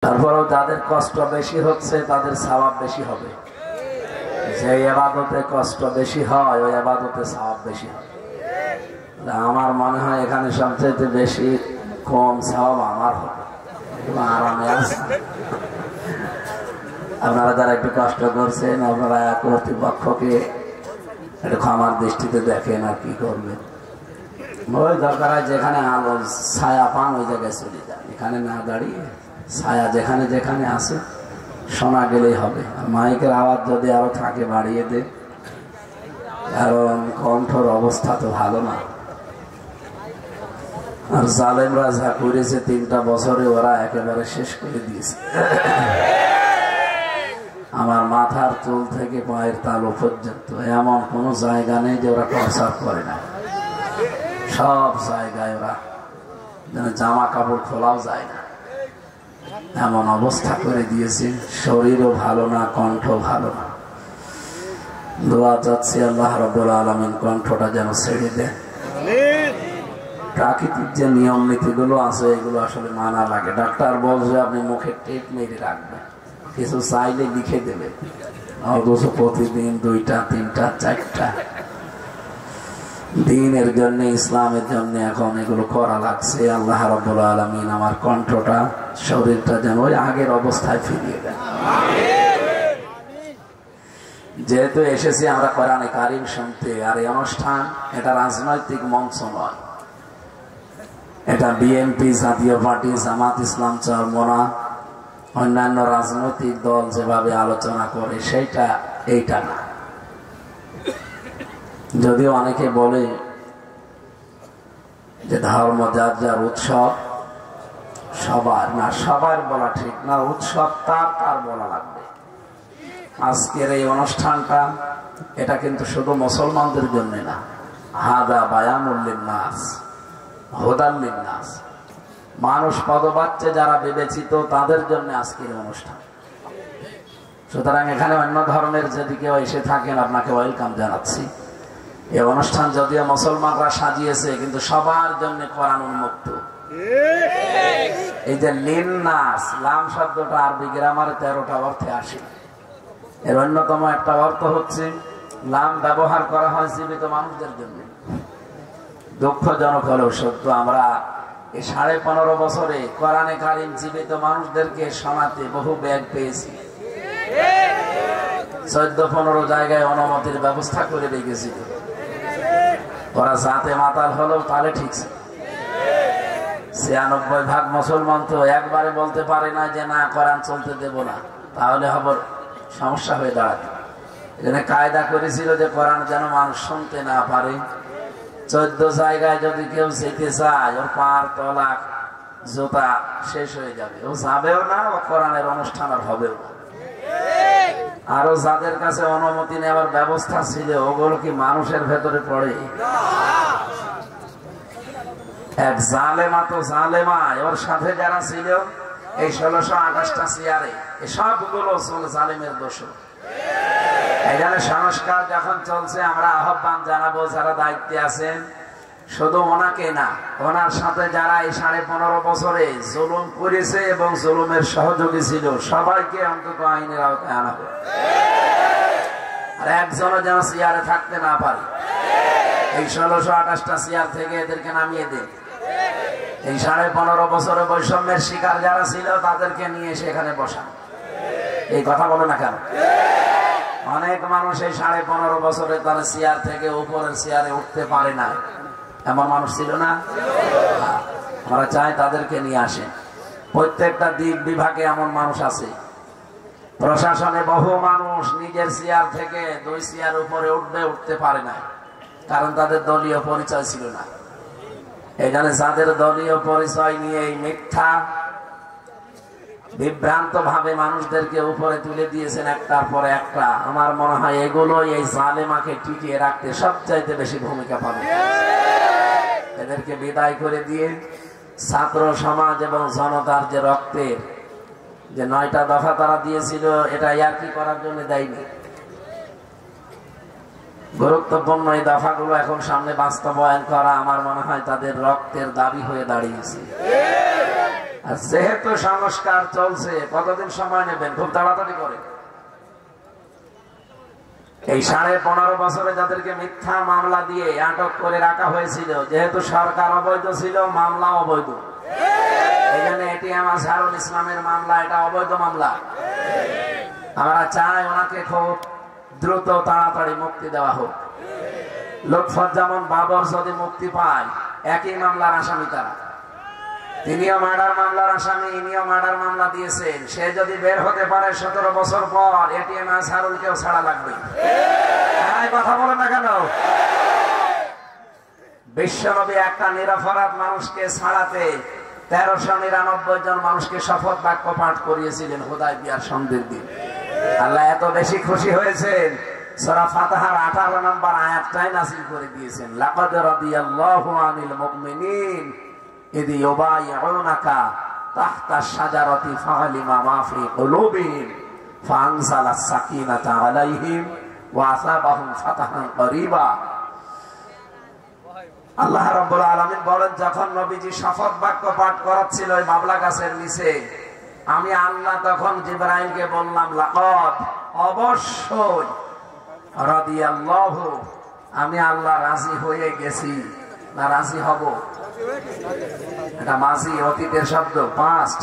তারপরেও যাদের কষ্ট বেশি হচ্ছে তাদের সওয়াব বেশি হবে। যে ইবাদতে কষ্ট বেশি হয় ওই ইবাদতে সওয়াব বেশি হয়। আমার মনে হয় এখানে সবচেয়ে বেশি কম সওয়াব আমার হবে, আরামে আছে। আপনারা যারা একটু কষ্ট করছেন আপনারা কর্তৃপক্ষকে একটু ক্ষমার দৃষ্টিতে দেখেন আর কি করবেন। ওই দরকার যেখানে আলো ছায়া পান ওই জায়গায় চলে যান, এখানে না দাঁড়িয়ে ছায়া যেখানে যেখানে আছে শোনা গেলেই হবে। আর মাইকের আওয়াজ যদি আরো থাকে বাড়িয়ে দে, কারণ কণ্ঠর অবস্থা তো ভালো না। আর জালেমরা যা করেছে 3টা বছরে ওরা একেবারে শেষ করে দিয়েছে। আমার মাথার চুল থেকে পায়ের তালু পর্যন্ত এমন কোন জায়গা নেই যে ওরা টর্চার করে না। সব জায়গায় ওরা জামা কাপড় খোলাও যায় না, এমন অবস্থা করে দিয়েছে। শরীরও ভালো না, কণ্ঠ ভালো না। দোয়া যাচ্ছে আল্লাহ রাব্বুল আলামিন কণ্ঠটা যেন ছেড়ে দেয়। প্রাকৃতিক যে নিয়ম নীতিগুলো আছে এগুলো আসলে মানা লাগে। ডাক্তার বলছে আপনি মুখে টেপ মেরে রাখবেন, কিছু চাইলে লিখে দেবে, অথচ প্রতিদিন 2টা 3টা 4টা দিনের জন্য ইসলামের জন্য এখন এগুলো করা লাগছে। আল্লাহ রাব্বুল আলামিন আমার কণ্ঠটা শরীরটা যেন ওই আগের অবস্থায় ফিরিয়ে দেন। যেহেতু এসেছি আমরা কোরআনে কারীম শুনতে, আর এই অনুষ্ঠান এটা রাজনৈতিক মঞ্চ নয়, এটা বিএনপি, জাতীয় পার্টি, জামাত ইসলাম, চরমোনা, অন্যান্য রাজনৈতিক দল যেভাবে আলোচনা করে সেইটা এইটা না। যদিও অনেকে বলে যে ধর্ম যার যার উৎসব, সবার না, সবার বলা ঠিক না, উৎসব তার তার বলা লাগবে। আজকের এই অনুষ্ঠানটা এটা কিন্তু শুধু মুসলমানদের জন্য না, হাদা বায়ানুল লিন্নাস হুদাল লিন্নাস, মানুষ পদবাচ্চে যারা বিবেচিত তাদের জন্য আজকের অনুষ্ঠান। সুতরাং এখানে অন্য ধর্মের যদি কেউ এসে থাকেন আপনাকে ওয়েলকাম জানাচ্ছি। এই অনুষ্ঠান যদিও মুসলমানরা সাজিয়েছে কিন্তু সবার জন্য কোরআন উন্মুক্ত। এই যে লিন্নাস, লাম শব্দটা আরবি গ্রামারে 13টা অর্থে আসে। এর অন্যতম একটা অর্থ হচ্ছে লাম ব্যবহার করা হয় জীবিত মানুষদের জন্য। দুঃখজনক হলেও সত্য, আমরা এই 15.5 বছরে কোরআনে কারীম জীবিত মানুষদেরকে শোনাতে বহু ব্যাগ পেয়েছি। 14-15 জায়গায় অনুমতির ব্যবস্থা করে রেখেছিল। ওরা জাতে মাতাল হলেও তাহলে ঠিক। 96% মুসলমান তো একবারে বলতে পারে না যে না কোরআন চলতে দেব না, তাহলে হবে সমস্যা হয়ে দাঁড়াবে। এখানে কায়দা করেছিল যে কোরআন যেন মানুষ শুনতে না পারে। 14 জায়গায় যদি কেউ যেতে চায় ওর পার তলা জোতা শেষ হয়ে যাবে, ও যাবেও না, ও কোরআনের অনুষ্ঠান আর হবেও না। আরো যাদের কাছে অনুমতি নেওয়ার ব্যবস্থা ছিল ওগুলো কি মানুষের ভেতরে পড়ে? এক জালেমা তো জালেমা, ওর সাথে যারা ছিল এই 1628টা চেয়ারে, সবগুলো জালেমের দোষ। এখানে সংস্কার যখন চলছে আমরা আহ্বান জানাবো যারা দায়িত্বে আছেন, শুধু ওনাকে না, ওনার সাথে যারা এই 15.5 বছরে জুলুম করেছে এবং জুলুমের সহযোগী ছিল সবাইকে অন্তত আইনের আওতায় আনা হবে। আর একজনও যেন চেয়ারে থাকতে না পারে। এই 1628টা চেয়ার থেকে এদেরকে নামিয়ে দেন। এই 15.5 বছরে বৈষম্যের শিকার যারা ছিল তাদেরকে নিয়ে এসে এখানে বসান। এই কথা বলে না কেন? অনেক মানুষ এই 15.5 বছরে তারা চেয়ার থেকে উপরের চেয়ারে উঠতে পারে না, এমন মানুষ ছিল না? আমরা চাই তাদেরকে নিয়ে আসেন। প্রত্যেকটা দিক বিভাগে এমন মানুষ আছে। প্রশাসনে বহু মানুষ নিজের চেয়ার থেকে 2 চেয়ার উপরে উঠতে পারে না, কারণ তাদের দলীয় পরিচয় ছিল না। এখানে যাদের দলীয় পরিচয় নিয়ে এই মিথ্যা বিভ্রান্ত ভাবে মানুষদেরকে উপরে তুলে দিয়েছেন একটার পর একটা, আমার মনে হয় এগুলোই এই জালেমাকে টিকিয়ে রাখতে সবচাইতে বেশি ভূমিকা পাবে। এদেরকে বিদায় করে দিয়ে ছাত্র সমাজ এবং জনতার যে রক্তের যে 9টা দফা তারা দিয়েছিল, এটা ইয়ার্কি করার জন্য দেয়নি। গুরুত্বপূর্ণ এই দফাগুলো এখন সামনে বাস্তবায়ন করা আমার মনে হয় তাদের রক্তের দাবি হয়ে দাঁড়িয়েছে। আর যেহেতু সংস্কার চলছে, কতদিন সময় নেবেন? খুব তাড়াতাড়ি করে। এই 15.5 বছরে যাদেরকে মিথ্যা মামলা দিয়ে আটক করে রাখা হয়েছিল, যেহেতু সরকার অবৈধ ছিল, মামলা অবৈধ, এই জন্য এটিএম আজহারুল ইসলামের মামলা এটা অবৈধ মামলা। আমরা চাই ওনাকে খুব দ্রুত তাড়াতাড়ি মুক্তি দেওয়া হোক। লুৎফুজ্জামান বাবর যদি মুক্তি পায়, একই মামলার আসামি তারা, তিনিও মার্ডার মামলার আসামি, ইনিও মার্ডার মামলা দিয়েছেন। সে যদি বের হতে পারে 17 বছর পর, এটিএম আজহারুলকেও ছাড়া লাগবে। কথা বলেন না কেন? বিশ্বনবী একটা নিরপরাধ মানুষকে ছাড়াতে 1399 জন মানুষকে শপথ বাক্য পাঠ করিয়েছিলেন হুদায়বিয়ার সন্ধির দিন। আল্লাহ এত বেশি খুশি হয়েছেন, সূরা ফাতিহার 18 নম্বর আয়াতটাই নাযিল করে দিয়েছেন, লাকাদ রাদিয়াল্লাহু আনিল মুমিনিন ইয ইউবাইউনাকা তাহতা আশ-শাজারাতি ফাআলিমা মা ফি কুলুবিহিম ফাআনজালাস সাকিনাতা আলাইহিম ওয়া আসাবাহুম ফাতহান করিবা। আল্লাহ রাব্বুল আলামিন বলেন, যখন নবীজি শপথ বাক্য পাঠ করাচ্ছিল ওই বাবলা গাছের নিচে, আমি আল্লাহ তখন জিবরাইলকে বললাম, লাকাদ, অবশ্যই, রাদিয়াল্লাহু, আমি আল্লাহ রাজি হয়ে গেছি, না রাজি হব, এটা মাজি অতীতের শব্দ, পাস্ট।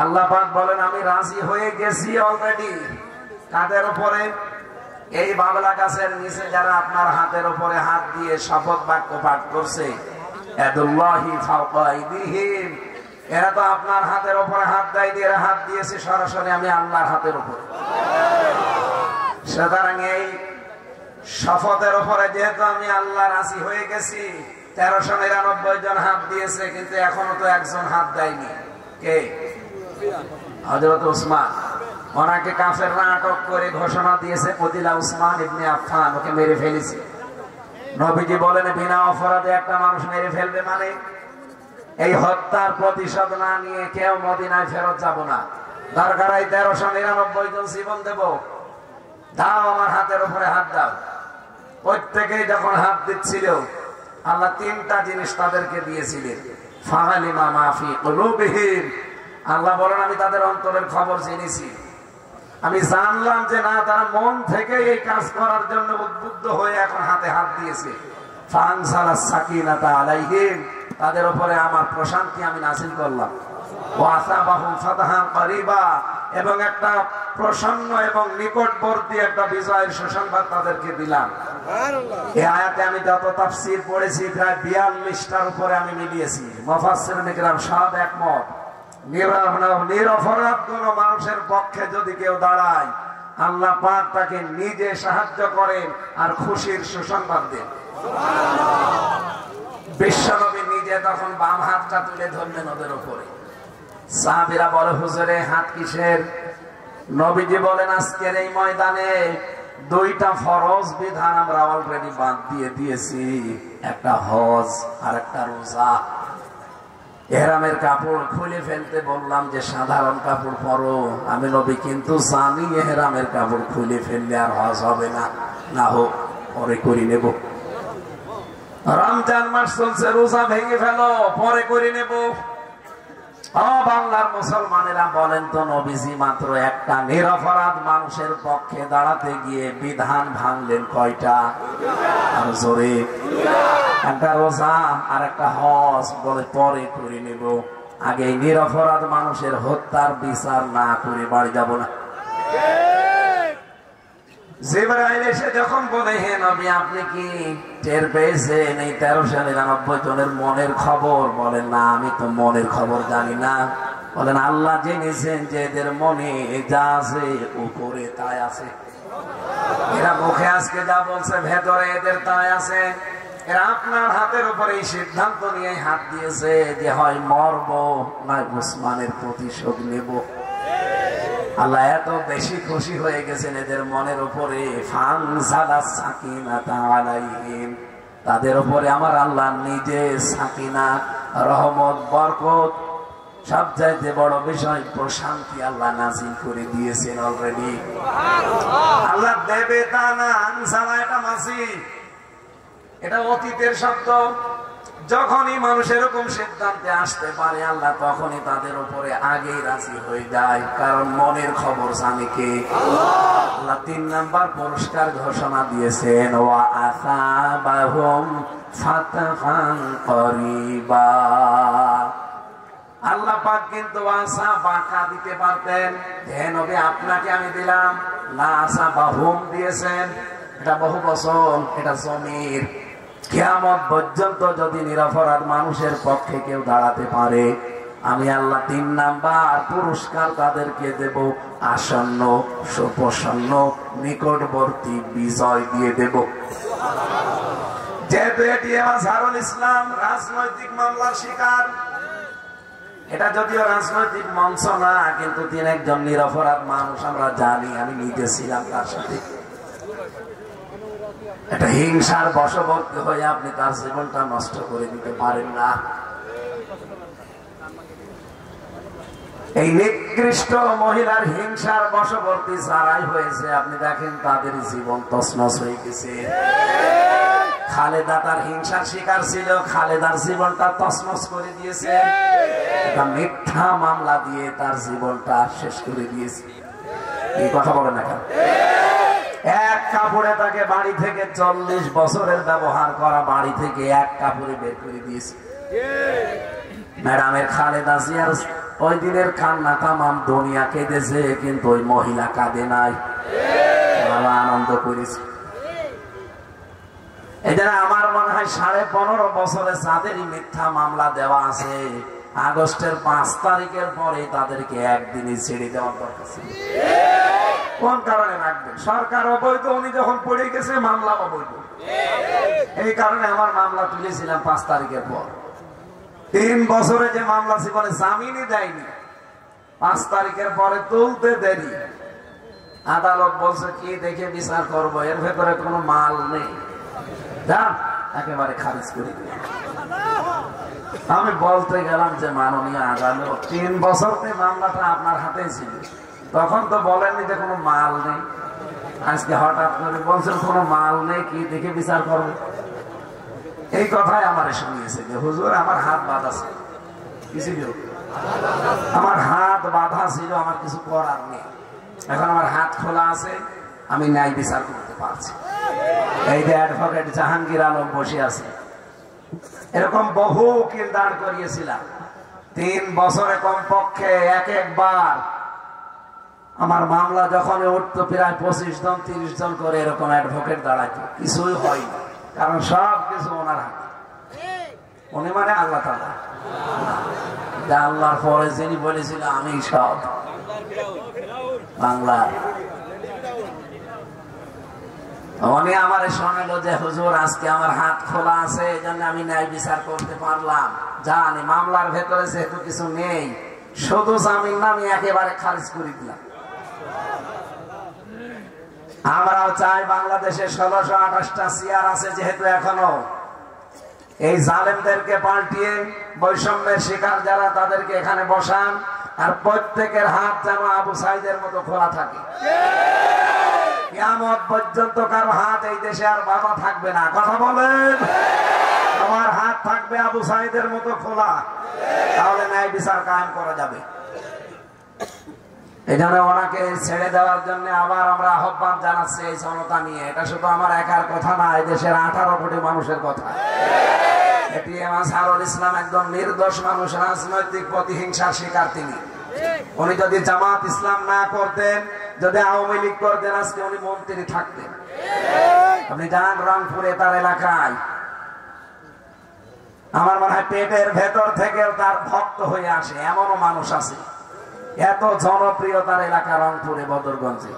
আল্লাহ পাক বলেন আমি রাজি হয়ে গেছি অলরেডি। কাদের উপরে? এই বাবলা গাছের নিচে যারা আপনার হাতের উপরে হাত দিয়ে শপথ বাক্য পাঠ করছে, ইয়াদুল্লাহি ফাওকা আইদিহিম, এরা তো আপনার হাতের উপরে হাত দিয়ে হাত দিয়েছে সরাসরি আমি আল্লাহর হাতের উপরে। সুতরাং এই শপথের উপরে যেহেতু আমি আল্লাহ রাজি হয়ে গেছি, 1399 জন হাত দিয়েছে, কিন্তু এখনো তো একজন হাত দেয়নি। কে? হযরত উসমান। ওনাকে কাফেররা আটক করে ঘোষণা দিয়েছে, কতিলা উসমান ইবনে আফফান, ওকে মেরে ফেলেছে। নবীজি বলেন, বিনা অপরাধে একটা মানুষ মেরে ফেলবে মানে? এই হত্যার প্রতিশোধ না নিয়ে কেউ মদিনায় ফেরত যাব না। দরকার হয় 1399 জন জীবন দেব, দাও আমার হাতের উপরে হাত দাও। প্রত্যেকেই যখন হাত দিচ্ছিল, আল্লাহ 3টা জিনিস তাদেরকে দিয়েছিলেন, ফাআলিমা মা ফি কুলুবিহিম, আল্লাহ বলেন আমি তাদের অন্তরের খবর জেনেছি, আমি জানলাম যে না, তারা মন থেকে এই কাজ করার জন্য উদ্বুদ্ধ হয়ে এখন হাতে হাত দিয়েছে। ফাআনজালাস সাকিনাতা আলাইহিম, তাদের উপরে আমার প্রশান্তি আমি নাযিল করলাম। ওয়া আসাবাহুম ফাতহান করিবা, এবং একটা প্রসন্ন এবং নিকটবর্তী একটা বিজয়ের সুসংবাদ তাদেরকে দিলাম। এই আয়াতে আমি যত তাফসীর পড়েছি, প্রায় 42টার উপরে আমি মিলিয়েছি। মুফাসসিরিন কিরাম সব একমত, নিরপরাধ কোন মানুষের পক্ষে যদি কেউ দাঁড়ায়, আল্লাহ পাক তাকে নিজে সাহায্য করেন আর খুশির সুসংবাদ দেন। বিশ্বনবী নিজে তখন বাম হাতটা তুলে ধরলেন ওদের উপরে। সাহাবীরা বলে, হুজুরে হাত কিসের? নবীজি বলেন, আজকের এই ময়দানে 2টা ফরজ বিধান আমরা অলরেডি বাদ দিয়ে দিয়েছি, একটা হজ আর একটা রোজা। ইহরামের কাপড় খুলে ফেলতে বললাম যে সাধারণ কাপড় পরো, আমি নবী কিন্তু জানি ইহরামের কাপড় খুলে ফেললে আর হজ হবে না, না হোক পরে করে নেব। রমজান মাস চলছে, রোজা ভেঙে ফেলো, পরে করে নেব। বাংলার মুসলমানেরা বলেন তো, নবীজি মাত্র একটা নিরপরাধ মানুষের পক্ষে দাঁড়াতে গিয়ে বিধান ভাঙলেন কয়টা? আর জোরে, একটা রোজা আর একটা হজ, বলে পরে করে নেব, আগে নিরপরাধ মানুষের হত্যার বিচার না করে বাড়ি যাব না। জিবরাইল এসে যখন বলে, হে নবী আপনি কি টের পেয়েছেন এই 1399 জনের মনের খবর? বলেন, না আমি তো মনের খবর জানি না। বলেন, আল্লাহ জেনেছেন যে এদের মনে যা আছে উপরে তাই আছে। এরা মুখে আজকে যা বলছে ভেতরে এদের তাই আছে। এরা আপনার হাতের উপরে এই সিদ্ধান্ত নিয়ে হাত দিয়েছে যে হয় মরব না উসমানের প্রতিশোধ নেব। আল্লাহ এত বেশি খুশি হয়ে গেছেন এদের মনের উপরে, ফানজালাস সাকিনাতা আলাইহিম, তাদের উপরে আমার আল্লাহ নিজে সাকিনা, রহমত, বরকত, সবচাইতে বড় বিষয় প্রশান্তি আল্লাহ নাযিল করে দিয়েছেন অলরেডি। আল্লাহ দেবে তা না, আনসালা এটা মাসি, এটা অতীতের শব্দ। যখনই মানুষ এরকম সিদ্ধান্তে আসতে পারে আল্লাহ তখনই তাদের উপরে আগেই রাজি হয়ে যায়, কারণ মনের খবর জানে কে? আল্লাহ 3 নাম্বার পুরস্কার ঘোষণা দিয়েছেন, ওয়া আসাবাহুম ফাতহান করিবা। আল্লাহ পাক কিন্তু আসা বাঁকা দিতে পারতেন, হে নবী আপনাকে আমি দিলাম, না আসা বাহুম দিয়েছেন, এটা বহু বচন, এটা জমির। কিয়ামত পর্যন্ত যদি নিরপরাধ মানুষের পক্ষে কেউ দাঁড়াতে পারে, আমি আল্লাহ 3 নাম্বার পুরস্কার তাদেরকে দেব, আসন্ন সুপ্রসন্ন নিকটবর্তী বিজয় দিয়ে দেব। যেহেতু এটি আজহারুল ইসলাম রাজনৈতিক মামলার শিকার, এটা যদিও রাজনৈতিক মঞ্চ না, কিন্তু তিনি একজন নিরপরাধ মানুষ, আমরা জানি, আমি নিজে ছিলাম তার সাথে। এটা হিংসার বশবর্তী হয়ে আপনি তার জীবনটা নষ্ট করে দিতে পারেন না। এই নিকৃষ্ট মহিলার হিংসার বশবর্তী যারাই হয়েছে, আপনি দেখেন তাদের জীবন তছনছ হয়ে গেছে। খালেদা তার হিংসার শিকার ছিল, খালেদার জীবনটা তছনছ করে দিয়েছে। একটা মিথ্যা মামলা দিয়ে তার জীবনটা শেষ করে দিয়েছে। এই কথা বলেন না কেন? এক কাপড়ে তাকে বাড়ি থেকে 40 বছরের ব্যবহার করা বাড়ি থেকে এক কাপড়ে বের করে দিয়েছে। ম্যাডামের খালেদা জিয়ার ওই দিনের কান্না তামাম দুনিয়া কেঁদেছে, কিন্তু ওই মহিলা কাঁদে নাই, আনন্দ করেছে। এই জন্য আমার মনে হয় 15.5 বছরে যাদেরই মিথ্যা মামলা দেওয়া আছে, আগস্টের 5 তারিখের পরে তাদেরকে একদিনই ছেড়ে দেওয়ার দরকার ছিল। কোন কারণে রাখবেন? সরকার অবৈধ, উনি যখন পড়ে গেছে মামলা অবৈধ। এই কারণে আমার মামলা তুলেছিলাম 5 তারিখের পর। 3 বছরে যে মামলা ছিল জামিনই দেয়নি, 5 তারিখের পরে তুলতে দেরি। আদালত বলছে কি দেখে বিচার করবো, এর ভেতরে কোনো মাল নেই, যান একেবারে খারিজ করে দিল। আমি বলতে গেলাম যে মাননীয় আদালত, 3 বছর মামলাটা আপনার হাতেই ছিল, তখন তো বলেননি যে কোনো মাল নেই। আজকে হঠাৎ করে বলছেন কোনো মাল নেই, কি দেখে বিচার করবে? এই কথাই আমার শুনিয়েছে যে হুজুর আমার হাত বাঁধা ছিল, আমার হাত বাঁধা ছিল, আমার কিছু করার নেই, এখন আমার হাত খোলা আছে, আমি ন্যায় বিচার করতে পারছি। এই যে অ্যাডভোকেট জাহাঙ্গীর আলম বসে আছে, এরকম বহু উকিল দাঁড় করিয়েছিলাম। 3 বছরে কমপক্ষে একবার আমার মামলা যখন উঠতো প্রায় 25 জন 30 জন করে এরকম অ্যাডভোকেট দাঁড়াইতো, কিছুই হয় না, কারণ সব কিছু ওনার হাতে। উনি মানে আল্লাহ তাআলা, আল্লাহর পরে যিনি বলেছিল আমি সব বাংলা। উনি আমার শোনালো যে হুজুর আজকে আমার হাত খোলা আছে, এই জন্য আমি ন্যায় বিচার করতে পারলাম। জানি মামলার ভেতরে যেহেতু কিছু নেই, শুধু জামিন নামে একেবারে খারিজ করে দিলাম। আমরাও চাই বাংলাদেশে 1628টা চেয়ার আছে, যেহেতু এখনো এই জালেমদেরকে পাল্টিয়ে বৈষম্যের শিকার যারা তাদেরকে এখানে বসান, আর প্রত্যেকের হাত যেন আবু সাইদের মতো খোলা থাকে। কিয়ামত পর্যন্ত কারো হাত এই দেশে আর বাধা থাকবে না। কথা বলেন, আমার হাত থাকবে আবু সাইদের মতো খোলা, তাহলে ন্যায় বিচার কায়েম করা যাবে। এই জন্য ওনাকে ছেড়ে দেওয়ার জন্য আবার আমরা আহ্বান জানাচ্ছি এই জনতা নিয়ে। এটা শুধু আমার একার কথা না, এই দেশের 18 কোটি মানুষের কথা। এটি আজহারুল ইসলাম একদম নির্দোষ মানুষ, রাজনৈতিক প্রতিহিংসার শিকার তিনি। উনি যদি জামাত ইসলাম না করতেন, যদি আওয়ামী লীগ করতেন, আজকে উনি মন্ত্রী থাকতেন। আপনি যান রংপুরে তার এলাকায়, আমার মনে হয় পেটের ভেতর থেকেও তার ভক্ত হয়ে আসে, এমনও মানুষ আছে। এত জনপ্রিয় তার এলাকা রংপুরে, বদরগঞ্জে।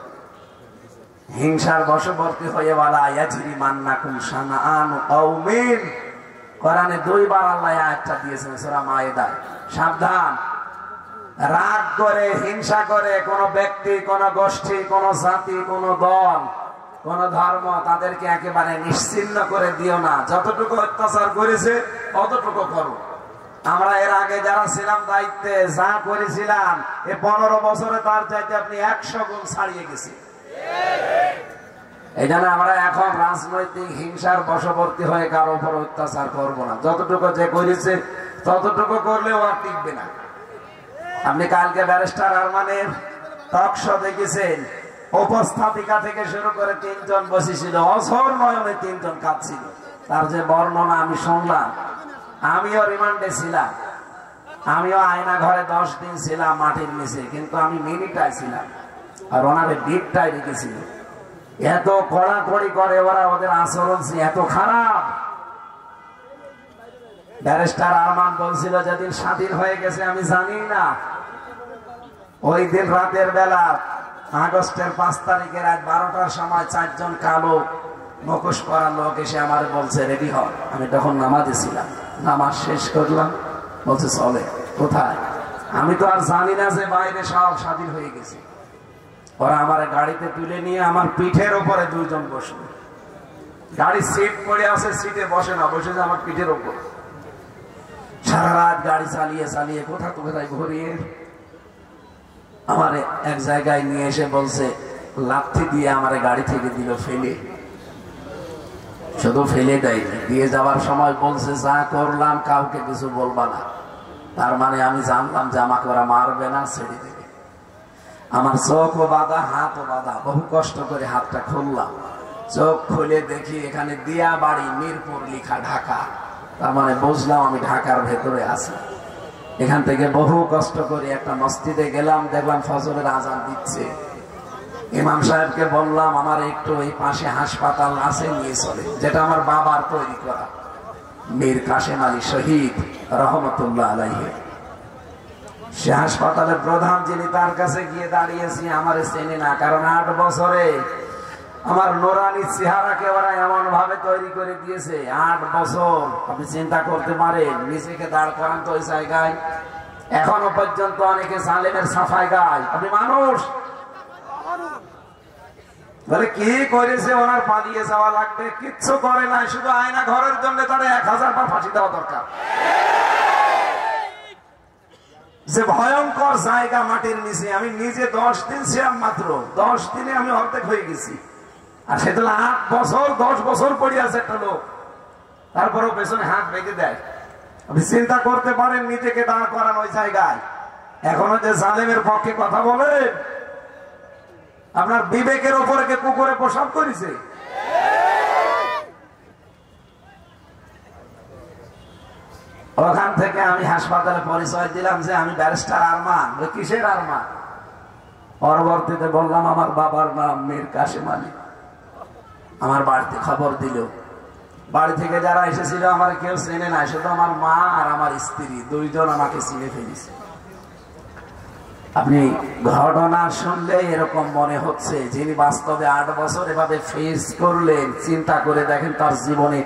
হিংসার বশবর্তী হয়ে বলা ইয়াজরি মান্নাকুম শানাআন কওমিন, কোরআনে 2 বার আল্লাহ আয়াতটা দিয়েছেন সূরা মায়েদায়। সাবধান, রাগ করে হিংসা করে কোন ব্যক্তি, কোন গোষ্ঠী, কোন জাতি, কোন দল, কোন ধর্ম, তাদেরকে একেবারে নিশ্চিহ্ন করে দিও না। যতটুকু অত্যাচার করেছে ততটুকু করো। আমরা এর আগে যারা ছিলাম দায়িত্বে, যা করেছিলাম এ 15 বছরে তার চাইতে আপনি 100 গুণ ছাড়িয়ে গেছি। এই জন্য আমরা এখন রাজনৈতিক হিংসার বশবর্তী হয়ে কারো উপর অত্যাচার করব না। যতটুকু যে করেছে ততটুকু করলেও আর টিকবে না। আপনি কালকে ব্যারিস্টার আরমানের টক শো দেখেছেন, উপস্থাপিকা থেকে শুরু করে 3 জন বসেছিল, অঝর নয়নে 3 জন কাঁদছিল। তার যে বর্ণনা আমি শুনলাম, আমিও রিমান্ডে ছিলাম, আমিও আয়না ঘরে 10 দিন ছিলাম মাটির নিচে, কিন্তু আমি মিনিটায় ছিলাম আর ওনারে ডিপটায় রেখেছিল। এত কড়াকড়ি করে ওরা, ওদের আচরণ এত খারাপ। ব্যারিস্টার আরমান বলছিল যেদিন স্বাধীন হয়ে গেছে আমি জানি না, ওই দিন রাতের বেলা আগস্টের 5 তারিখে রাত 12টার সময় 4 জন কালো মুখোশ পরা লোক এসে আমার বলছে রেডি হ। আমি তখন নামাজে ছিলাম, নামাজ শেষ করলাম, বলছে চলে। কোথায়? আমি তো আর জানি না যে বাইরে সব স্বাধীন হয়ে গেছে। ওরা আমার গাড়িতে তুলে নিয়ে আমার পিঠের উপরে 2 জন বসলো। গাড়ির সিট পড়ে আছে, সিটে বসে না, বসে যে আমার পিঠের উপর। সারা রাত গাড়ি চালিয়ে চালিয়ে কোথা তো কোথায় ঘুরিয়ে আমার এক জায়গায় নিয়ে এসে বলছে লাথি দিয়ে আমার গাড়ি থেকে দিল ফেলে। শুধু ফেলে দেয়নি, দিয়ে যাওয়ার সময় বলছে যা করলাম কাউকে কিছু বলবা না। তার মানে আমি জানলাম যে আমাকে ওরা মারবে না, ছেড়ে দেবে। আমার চোখও বাঁধা, হাতও বাঁধা। বহু কষ্ট করে হাতটা খুললাম, চোখ খুলে দেখি এখানে দিয়া বাড়ি মিরপুর লিখা, ঢাকা। তার মানে বুঝলাম আমি ঢাকার ভেতরে আছি। এখান থেকে বহু কষ্ট করে একটা মসজিদে গেলাম, দেখলাম ফজরের আজান দিচ্ছে। ইমাম সাহেবকে বললাম আমার একটু এই পাশে হাসপাতাল আছে নিয়ে চলে, যেটা আমার বাবার তৈরি করা, মীর কাশেম আলী শহীদ রহমতুল্লাহ আলাইহি। সে হাসপাতালের প্রধান যিনি, তার কাছে গিয়ে দাঁড়িয়েছি, আমার চেনে না, কারণ 8 বছরে আমার নোরানি চেহারাকে ওরা এমন ভাবে তৈরি করে দিয়েছে। 8 বছর আপনি চিন্তা করতে পারেন, নিজেকে দাঁড় করান তো ওই জায়গায়। এখনো পর্যন্ত অনেকে জালেমের সাফাই গায়। আপনি মানুষ বলে কি করেছে, ওনার পালিয়ে যাওয়া লাগবে, কিচ্ছু করে নাই, শুধু আয়না ঘরের জন্য তার 1000 বার ফাঁসি দেওয়া দরকার। যে ভয়ঙ্কর জায়গা মাটির নিচে, আমি নিজে 10 দিন ছিলাম মাত্র, 10 দিনে আমি অর্ধেক হয়ে গেছি। আর সে তো 8 বছর 10 বছর পড়ে আছে একটা লোক, তারপরেও পেছনে হাত বেঁধে দেয়। আপনি চিন্তা করতে পারেন নিজেকে দাঁড় করান ওই জায়গায়। এখনো যে জালেমের পক্ষে কথা বলেন, আপনার বিবেকের ওপরে কে কুকুরে প্রসাব করেছে? ওখান থেকে আমি হাসপাতালে পরিচয় দিলাম যে আমি ব্যারিস্টার আরমান। কিসের আরমান? পরবর্তীতে বললাম আমার বাবার নাম মীর কাশেম আলী। আমার বাড়িতে খবর দিল, বাড়ি থেকে যারা এসেছিল আমার কেউ চেনে নাই, শুধু আমার মা আর আমার স্ত্রী 2 জন আমাকে চিনে ফেলেছে। আপনি ঘটনা শুনলে এরকম মনে হচ্ছে, যিনি বাস্তবে 8 বছর এভাবে ফেস করলেন, চিন্তা করে দেখেন তার জীবনে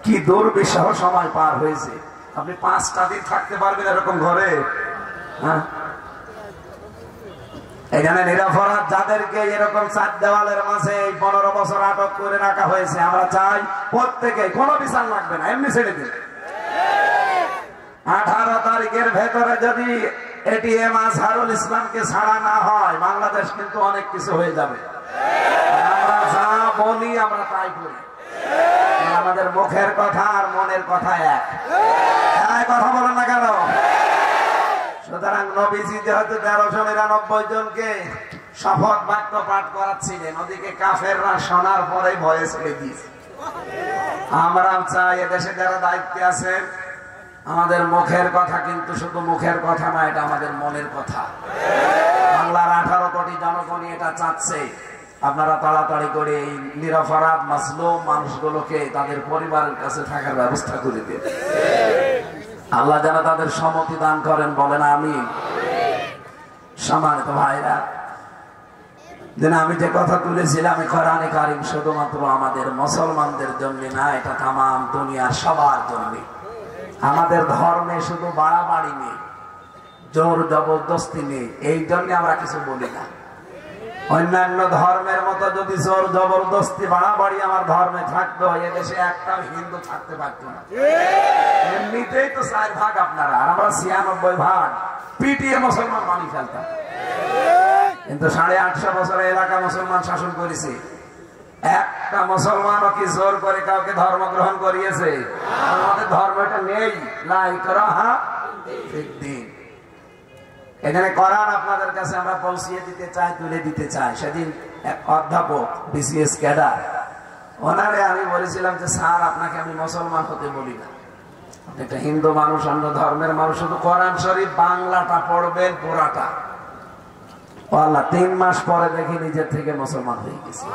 কি দুর্বিষহ সময় পার হয়েছে। আপনি 5টা দিন থাকতে পারবেন এরকম ঘরে? হ্যাঁ, এখানে নিরপরাধ যাদেরকে এরকম 4 দেওয়ালের মাঝে 15 বছর আটক করে রাখা হয়েছে, আমরা চাই প্রত্যেকে কোনো বিচার লাগবে না, এমনি ছেড়ে দিন। 18 তারিখের ভেতরে যদি এটিএম আজহারুল ইসলামকে ছাড়া না হয়, বাংলাদেশ কিন্তু অনেক কিছু হয়ে যাবে। আমরা যা বলি আমরা তাই করি, আমাদের মুখের কথা আর মনের কথা এক। কথা বলেন না কেন? সুতরাং নবীজি যেহেতু 1399 জনকে শপথ বাক্য পাঠ করাচ্ছিলেন, ওদিকে কাফেররা শোনার পরে ভয়ে ছেড়ে দিয়েছে। আমরা চাই এদেশে যারা দায়িত্বে আছেন, আমাদের মুখের কথা কিন্তু শুধু মুখের কথা না, এটা আমাদের মনের কথা। বাংলার 18 কোটি জনগণই এটা চাচ্ছে। আপনারা তাড়াতাড়ি করে এই নিরপরাধ মাসলুম মানুষগুলোকে তাদের পরিবারের কাছে থাকার ব্যবস্থা করে দিন। আল্লাহ যেন তাদের সম্মতি দান করেন, বলেন আমিন। সম্মানিত ভাইরা, যেন আমি যে কথা তুলেছিলাম, কোরআনে কারীম শুধুমাত্র আমাদের মুসলমানদের জন্য না, এটা তাম দুনিয়ার সবার জন্য। আমাদের ধর্মে শুধু বাড়াবাড়ি নেই, জোর জবরদস্তি নেই, এই জন্য আমরা কিছু বলি না। অন্যান্য ধর্মের মতো যদি জোর জবরদস্তি বাড়াবাড়ি আমার ধর্মে থাকতো, এদেশে একটাও হিন্দু থাকতে পারত না। এমনিতেই তো 4 ভাগ আপনারা, আর আমরা 96 ভাগ পিটিয়ে মুসলমান মানি ফেলতাম। কিন্তু 850 বছরে এলাকা মুসলমান শাসন করেছে, একটা একটা মুসলমানও কি জোর করে কাউকে ধর্ম গ্রহণ করিয়েছে? আমাদের ধর্মটা নেই, লা ইকরাহা ফিদ্দীন। এখানে কোরআন আপনাদের কাছে আমরা পৌঁছিয়ে দিতে চাই, তুলে দিতে চাই। সেদিন এক অধ্যাপক বিসিএস ক্যাডার, ওনারে আমি বলেছিলাম যে স্যার আপনাকে আমি মুসলমান হতে বলি না, একটা হিন্দু মানুষ, অন্য ধর্মের মানুষ, শুধু কোরআন শরীফ বাংলাটা পড়বেন পুরাটা। আল্লাহ 3 মাস পরে দেখি নিজের থেকে মুসলমান হয়ে গেছে।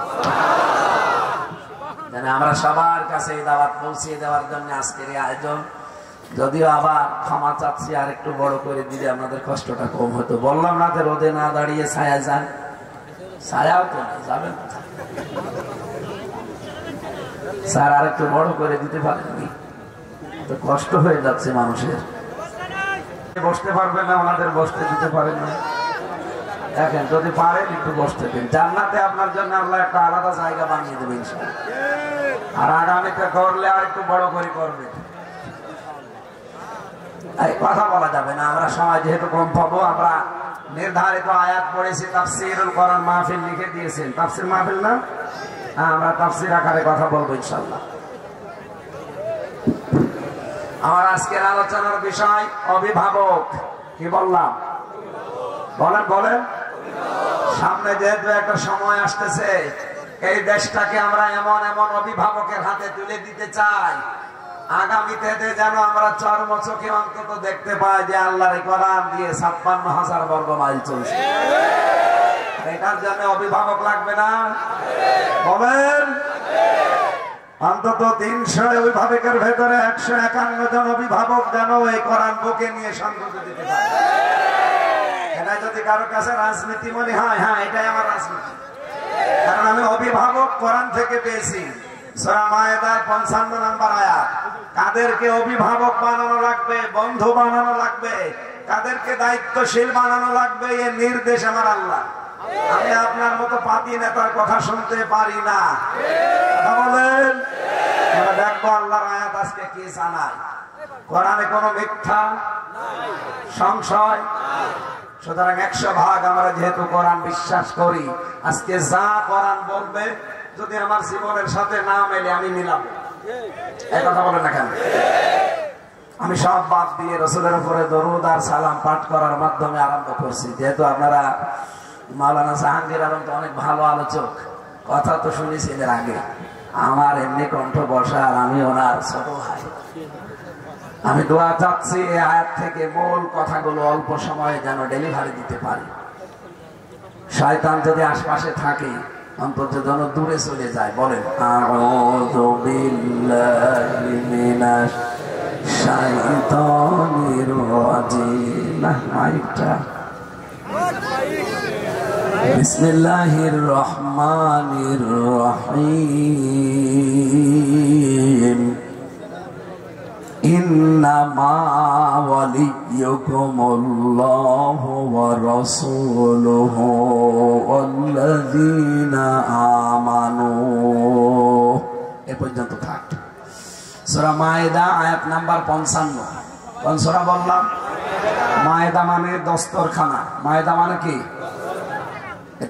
আমরা সবার কাছে এই দাওয়াত পৌঁছিয়ে দেওয়ার জন্য আজকের এই আয়োজন। যদিও আবার ক্ষমা চাচ্ছি, আর একটু বড় করে দিলে আপনাদের কষ্টটা কম হতো। বললাম না যে রোদে না দাঁড়িয়ে ছায়া যান, ছায়াও তো যাবেন স্যার, আর একটু বড় করে দিতে পারেননি তো কষ্ট হয়ে যাচ্ছে মানুষের। বসতে পারবে না, ওনাদের বসতে দিতে পারেন না। দেখেন, যদি পারেন একটু বসতে দিন। জান্নাতে আপনার জন্য আল্লাহ একটা আলাদা জায়গা বানিয়ে দেবে ইনশাআল্লাহ। আর আগামীতে করলে আর একটু বড় করে করবে। এই কথা বলা যাবে না, আমরা সময় যেহেতু কম পাবো। আমরা নির্ধারিত আয়াত পড়েছি, তাফসীরুল কোরআন মাহফিল লিখে দিয়েছেন। তাফসীর মাহফিল না, আমরা তাফসীর আকারে কথা বলবো ইনশাআল্লাহ। আমার আজকের আলোচনার বিষয় অভিভাবক। কি বললাম? বলেন বলেন। সামনে যেহেতু একটা সময় আসতেছে, এই দেশটাকে আমরা এমন এমন অভিভাবকের হাতে তুলে দিতে চাই, আগামীতে যেন আমরা চর্মচোখে অন্তত দেখতে পাই যে আল্লাহর কোরআন দিয়ে 56,000 বর্গ মাইল চলছে। এটার জন্য অভিভাবক লাগবে না? বলেন। অন্তত 300 অভিভাবকের ভেতরে 151 জন অভিভাবক যেন এই কোরআন বুকে নিয়ে সংযুক্ত দিতে পারে। এটা যদি কারোর কাছে রাজনীতি মনে হয়, হ্যাঁ এটাই আমার রাজনীতি, কারণ আমি অভিভাবক কোরআন থেকে পেয়েছি। সূরা মায়েদার 55 নম্বর আয়াত। কাদেরকে অভিভাবক বানানো লাগবে, বন্ধু বানানো লাগবে, কাদেরকে দায়িত্বশীল বানানো লাগবে, এই নির্দেশ আমার আল্লাহ। আমি আপনার মতো পাতি নেতার কথা শুনতে পারি না। বলেন। আমরা দেখবো আল্লাহর আয়াত আজকে কি জানায়। কোরআনে কোনো মিথ্যা সংশয়। সুতরাং 100 ভাগ আমরা যেহেতু কোরআন বিশ্বাস করি, আজকে যা কোরআন বলবে যদি আমার জীবনের সাথে না মেলে আমি নিলাম। এই কথা বলেন না কেন? আমি সব বাদ দিয়ে রাসূলের উপরে দরুদ আর সালাম পাঠ করার মাধ্যমে আরম্ভ করছি। যেহেতু আপনারা মাওলানা জাহাঙ্গীর আলম তো অনেক ভালো আলোচক, কথা তো শুনেছি এর আগে। আমার এমনি কণ্ঠ বসা, আর আমি ওনার ছোট ভাই। আমি দোয়া চাচ্ছি এই আয়াত থেকে মূল কথাগুলো অল্প সময়ে যেন ডেলিভারি দিতে পারি। শয়তান যদি আশপাশে থাকে অন্তত যেন দূরে চলে যায়। বলেন আউযু বিল্লাহি মিনাশ শাইতানির রাজিম। মাইকটা বিসমিল্লাহির রহমানির রহিম। ইন্নামা ওয়ালিয়্যুকুমুল্লাহু ওয়া রাসূলুহু ওয়াল্লাযীনা আমানু। এ পর্যন্ত থাক। সূরা মায়েদা আয়াত নাম্বার 55। কোন সূরা বললাম? মায়েদা মানে দস্তরখানা। মায়েদা মানে কি?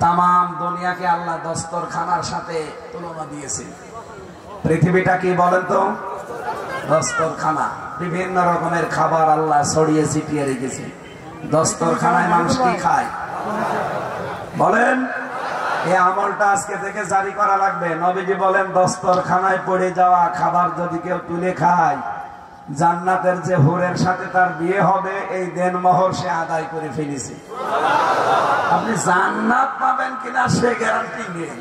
তামাম দুনিয়াকে আল্লাহ দস্তরখানার সাথে তুলনা দিয়েছে। পৃথিবীটা কি বলেন তো? দস্তরখানা। বিভিন্ন রকমের খাবার আল্লাহ ছড়িয়ে ছিটিয়ে রেখেছে। দস্তরখানায় মানুষ কি খায় বলেন? এই আমলটা আজকে থেকে জারি করা লাগবে। নবীজি বলেন, দস্তরখানায় পড়ে যাওয়া খাবার যদি কেউ তুলে খায়, জান্নাতের যে হুরের সাথে তার বিয়ে হবে এই দেনমোহর সে আদায় করে ফেলেছে। আপনি জান্নাত পাবেন কিনা সে গ্যারান্টি নেই,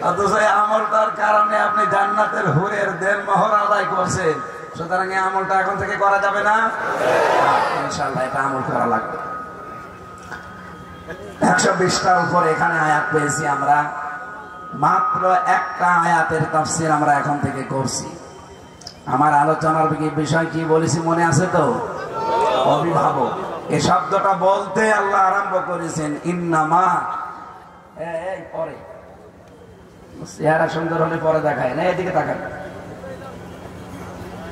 অথচ এই আমলটার কারণে আপনি জান্নাতের হুরের দেনমোহর আদায় করছেন। সুতরাং এই আমলটা এখন থেকে করা যাবে না? ইনশাআল্লাহ এটা আমল করা লাগবে। 120টার উপরে এখানে আয়াত পেয়েছি আমরা। মাত্র একটা আয়াতের তাফসীর আমরা এখন থেকে করছি। আমার আলোচনার বিষয় কি বলেছি মনে আছে তো? অভিভাবক। এই শব্দটা বলতে আল্লাহ আরম্ভ করেছেন ইন্নামা। এই পরে চেহারা সুন্দর হলে পরে দেখায় না, এদিকে তাকান,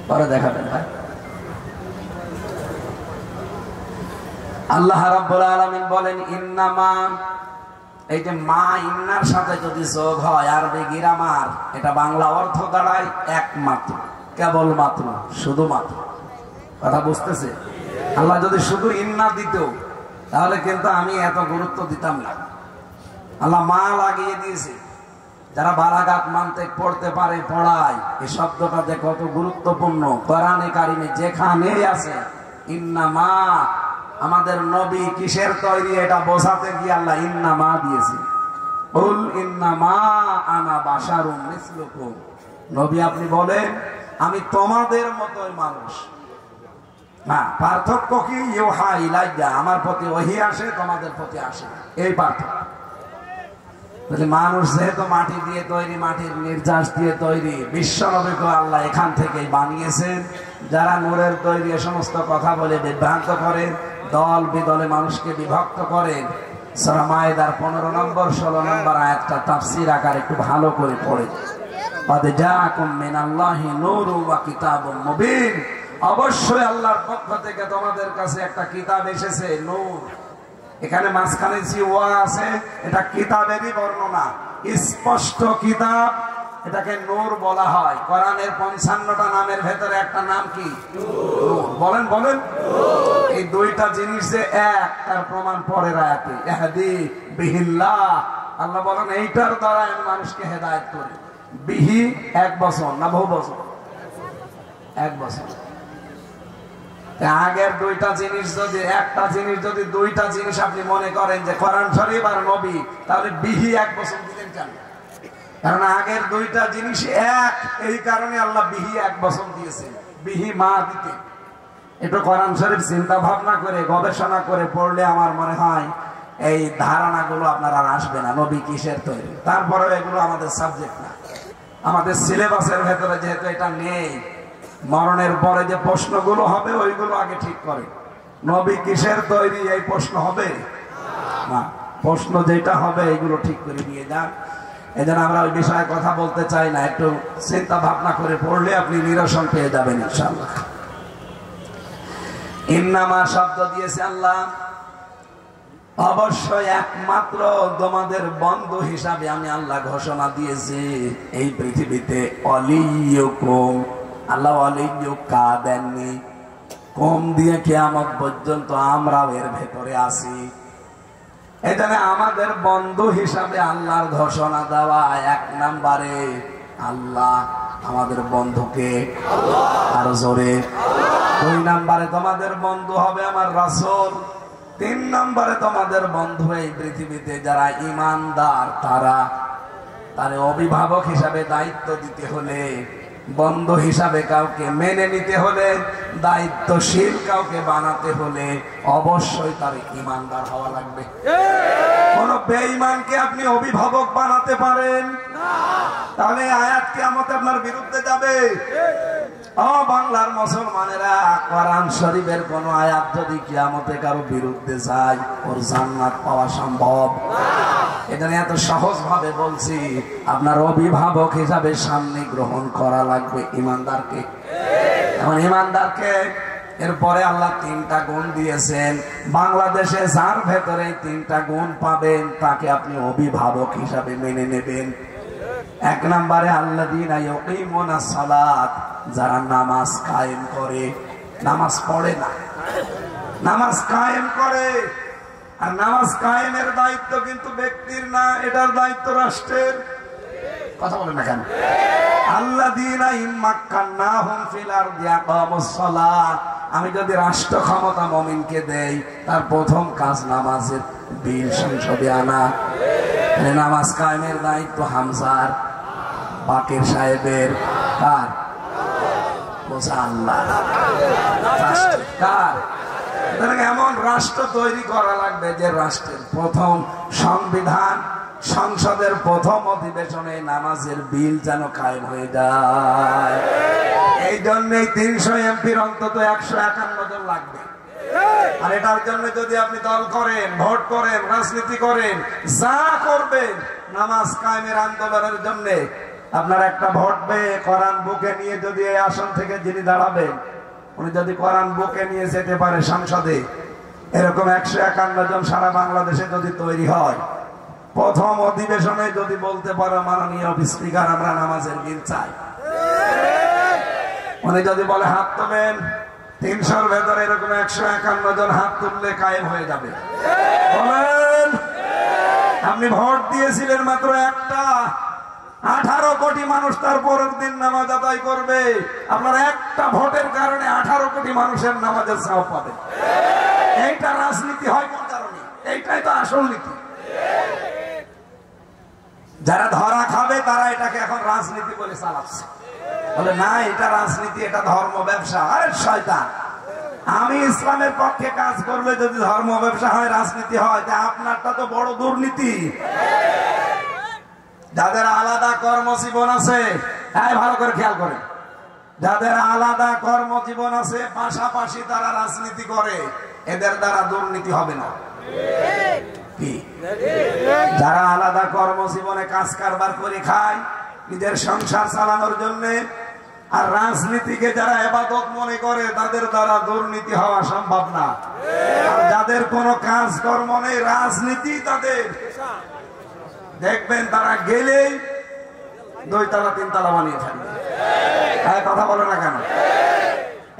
পরে দেখাবেন ভাই। আল্লাহ রাব্বুল আলামিন বলেন ইন্নামা এই যে মা ইন্নার সাথে যদি যোগ হয় আরবি গ্রামার, এটা বাংলা অর্থ দাঁড়ায় একমাত্র, কেবলমাত্র, শুধুমাত্র। কথা বুঝতেছে? আল্লাহ যদি শুধু ইন্না দিত তাহলে কিন্তু আমি এত গুরুত্ব দিতাম না। আল্লাহ মা লাগিয়ে দিয়েছে। যারা বালাগাত মানতিক পড়তে পারে পড়ায়, এই শব্দটা যে কত গুরুত্বপূর্ণ কোরআনে কারিমে যেখানে আছে। ইন্না মা, আমাদের নবী কিসের তৈরি এটা বোঝাতে গিয়ে আল্লাহ ইন্না মা দিয়েছে। কুল ইন্না মা আনা বাশারুম মিসলুকুম, নবী আপনি বলেন আমি তোমাদের মতোই মানুষ। না, পার্থক্য কি? ইউহা ইলাইয়া, আমার প্রতি ওহী আসে, তোমাদের প্রতি আসে, এই পার্থক্য। মানুষ যেহেতু মাটি দিয়ে তৈরি, মাটির নির্যাস দিয়ে তৈরি, বিশ্ব নবীকে আল্লাহ এখান থেকেই বানিয়েছেন। যারা নূরের তৈরি এ সমস্ত কথা বলে বিভ্রান্ত করেন, দল বিদলে মানুষকে বিভক্ত করেন, সূরা মায়েদার 15 নম্বর 16 নম্বর আয়াতটা তাফসীর আকারে একটু ভালো করে পড়ে। قد جاءكم من الله نور وكتاب مبين, অবশ্যই আল্লাহর পক্ষ থেকে তোমাদের কাছে একটা কিতাব এসেছে, নূর। এখানে মাঝখানে যে ওয়া আছে এটা কিতাবেরই বর্ণনা, স্পষ্ট কিতাব, এটাকে নূর বলা হয়। কোরআনের 55টা নামের ভেতরে একটা নাম কি? নূর। বলেন বলেন। এই দুইটা জিনিস যে এক, তার প্রমাণ পরের আয়াতে, ইহদি বিহিল্লাহ, আল্লাহ বলেন এইটার দ্বারা আমি মানুষকে হেদায়েত করি। বিহি 1 বছর না বহু বছর? 1 বছর। আগের দুইটা জিনিস যদি, একটা জিনিস যদি দুইটা জিনিস আপনি মনে করেন যে কোরআন শরীফ আর নবী, তাহলে বিহি 1 বছর দিলেন কেন? কারণ আগের দুইটা জিনিস এক, এই কারণে আল্লাহ বিহি 1 বছর দিয়েছেন, বিহি মা দিতে। একটু কোরআন শরীফ চিন্তা ভাবনা করে গবেষণা করে পড়লে আমার মনে হয় এই ধারণাগুলো আপনার আর আসবে না, নবী কিসের তৈরি। তারপরে এগুলো আমাদের সাবজেক্ট না, আমাদের সিলেবাসের ভেতরে যেহেতু এটা নেই। মরণের পরে যে প্রশ্নগুলো হবে ওইগুলো আগে ঠিক করে। নবী কিসের তৈরি এই প্রশ্ন হবে না, প্রশ্ন যেটা হবে এইগুলো ঠিক করে নিয়ে যান। এই জন্য আমরা ওই বিষয়ে কথা বলতে চাই না, একটু চিন্তা ভাবনা করে পড়লে আপনি নিরসন পেয়ে যাবেন ইনশাআল্লাহ। ইন্নামা শব্দ দিয়েছে আল্লাহ, অবশ্যই একমাত্র তোমাদের বন্ধু হিসাবে আমি আল্লাহ ঘোষণা দিয়েছি এই পৃথিবীতে। অলিয়ুকুম, আল্লাহ অলিয়ু কা দেননি, কম দিয়ে কিয়ামত পর্যন্ত আমরাও এর ভেতরে আছি। এখানে আমাদের বন্ধু হিসাবে আল্লাহর ঘোষণা দেওয়া 1 নম্বরে, আল্লাহ আমাদের বন্ধুকে আরো জোরে। 2 নম্বরে তোমাদের বন্ধু হবে আমার রাসূল। 3 নম্বরে তোমাদের বন্ধু এই পৃথিবীতে যারা ঈমানদার, তার অভিভাবক হিসাবে দায়িত্ব দিতে হলে, বন্ধু হিসাবে কাউকে মেনে নিতে হলে, দায়িত্বশীল কাউকে বানাতে হলে অবশ্যই তার ঈমানদার হওয়া লাগবে। কোন বেঈমানকে আপনি অভিভাবক বানাতে পারেন না, তাহলে আয়াত কিয়ামতে আপনার বিরুদ্ধে যাবে। ও বাংলার মুসলমানেরা, কোরআন শরীফের কোন আয়াত যদি কিয়ামতে কারো বিরুদ্ধে যায়, ওর জান্নাত পাওয়া সম্ভব না। এটা এত সহজ ভাবে বলছি, আপনার অভিভাবক হিসাবে সামনে গ্রহণ করা লাগবে ঈমানদারকে। এখন ঈমানদারকে এরপরে আল্লাহ 3টা গুণ দিয়েছেন। বাংলাদেশে যার ভেতরে 3টা গুণ পাবেন তাকে আপনি অভিভাবক হিসাবে মেনে নেবেন। 1 নম্বরে আল্লাযীনা ইউকিমুনাস সালাত, যারা নামাজ কায়েম করে, নামাজ পড়ে না, নামাজ কায়েম করে। আর নামাজ কায়েমের দায়িত্ব কিন্তু ব্যক্তির না, এটার দায়িত্ব রাষ্ট্রের। কথা বলেন না কেন? আল্লাযীনা ইম্মাক্কান্নাহুম ফিল আরদি আকামুস সালাত, আমি যদি রাষ্ট্র ক্ষমতা মুমিনকে দেই, তার প্রথম কাজ নামাজের বিল সংসদে আনা। নামাজ কায়েমের দায়িত্ব হামজার, বাকের সাহেবের, কার? আল্লাহ। এমন রাষ্ট্র তৈরি করা লাগবে যে রাষ্ট্রের প্রথম সংবিধান, সংসদের প্রথম অধিবেশনে নামাজের বিল যেন কায়েম হয়ে যায়। এই জন্যই 300 এমপির অন্তত 151 জন লাগবে। আর এটার জন্য যদি আপনি দল করেন, ভোট করেন, রাজনীতি করেন, যা করবেন, নামাজ কায়েমের আন্দোলনের জন্য আপনার একটা ভোট পেয়ে কোরআন বুকে নিয়ে যদি এই আসন থেকে যিনি দাঁড়াবেন, উনি যদি কোরআন বুকে নিয়ে যেতে পারে সংসদে, এরকম 151 জন সারা বাংলাদেশে যদি তৈরি হয়, প্রথম অধিবেশনে যদি বলতে পারো মাননীয় স্পিকার আমরা নামাজের বিল চাই, উনি যদি বলে হাত তোলেন, 300-র ভেতরে এরকম 151 জন হাত তুললে কায়েম হয়ে যাবে। বলেন, আপনি ভোট দিয়েছিলেন মাত্র একটা, 18 কোটি মানুষ তার পরের দিন নামাজ আদায় করবে। আপনার একটা ভোটের কারণে 18 কোটি মানুষের নামাজের সওয়াব পাবে। এইটা রাজনীতি হয় কোন কারণে? এইটাই তো আসল নীতি। যারা ধরা খাবে তারা এটাকে এখন রাজনীতি বলে চালাচ্ছে, বলে না এটা রাজনীতি, এটা ধর্ম ব্যবসা। আরে শয়তান, আমি ইসলামের পক্ষে কাজ করলে যদি ধর্ম ব্যবসা হয়, রাজনীতি হয়, তা আপনারটা তো বড় দুর্নীতি। যাদের আলাদা কর্মজীবন আছে, ভালো করে খেয়াল করেন, যাদের আলাদা কর্মজীবন আছে পাশাপাশি তারা রাজনীতি করে, এদের দ্বারা দুর্নীতি হবে না। কি যারা আলাদা কর্মজীবনে কাজ কারবার করে খায় নিজের সংসার চালানোর জন্য, আর রাজনীতিকে যারা ইবাদত মনে করে, তাদের দ্বারা দুর্নীতি হওয়া সম্ভব না। আর যাদের কোনো কাজ কর্ম নেই, রাজনীতি তাদের, দেখবেন তারা গেলেই 2 তলা 3 তলা বানিয়ে ফেলবে। কথা বলে না কেন?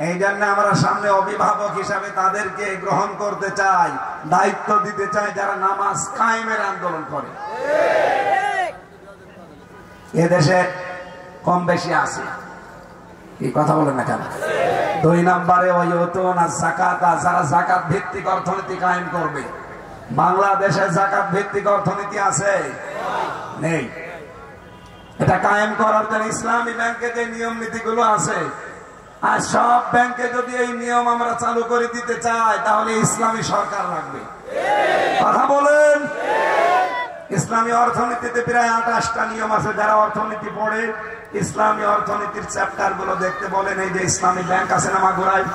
এই জন্য আমরা সামনে অভিভাবক হিসাবে তাদেরকে গ্রহণ করতে চাই, দায়িত্ব দিতে চাই যারা নামাজ কায়েমের আন্দোলন করে। এদেশে কম বেশি আছে, এই কথা বলে না কেন? 2 নম্বরে যারা যাকাত ভিত্তিক অর্থনীতি কায়েম করবে। বাংলাদেশে যাকাত ভিত্তিক অর্থনীতি আছে? নেই। এটা কায়েম করার জন্য ইসলামী ব্যাংকে যে নিয়ম নীতিগুলো আছে, আর সব ব্যাংকে যদি এই নিয়ম আমরা চালু করে দিতে চাই, তাহলে ইসলামী সরকার লাগবে। কথা বলেন। ইসলামী অর্থনীতিতে প্রায় 28টা নিয়ম আছে। যারা অর্থনীতি পড়ে, ইসলামী অর্থনীতির চ্যাপ্টার গুলো দেখতে বলেন। এই যে ইসলামী ব্যাংক আছে না মাগুরায়,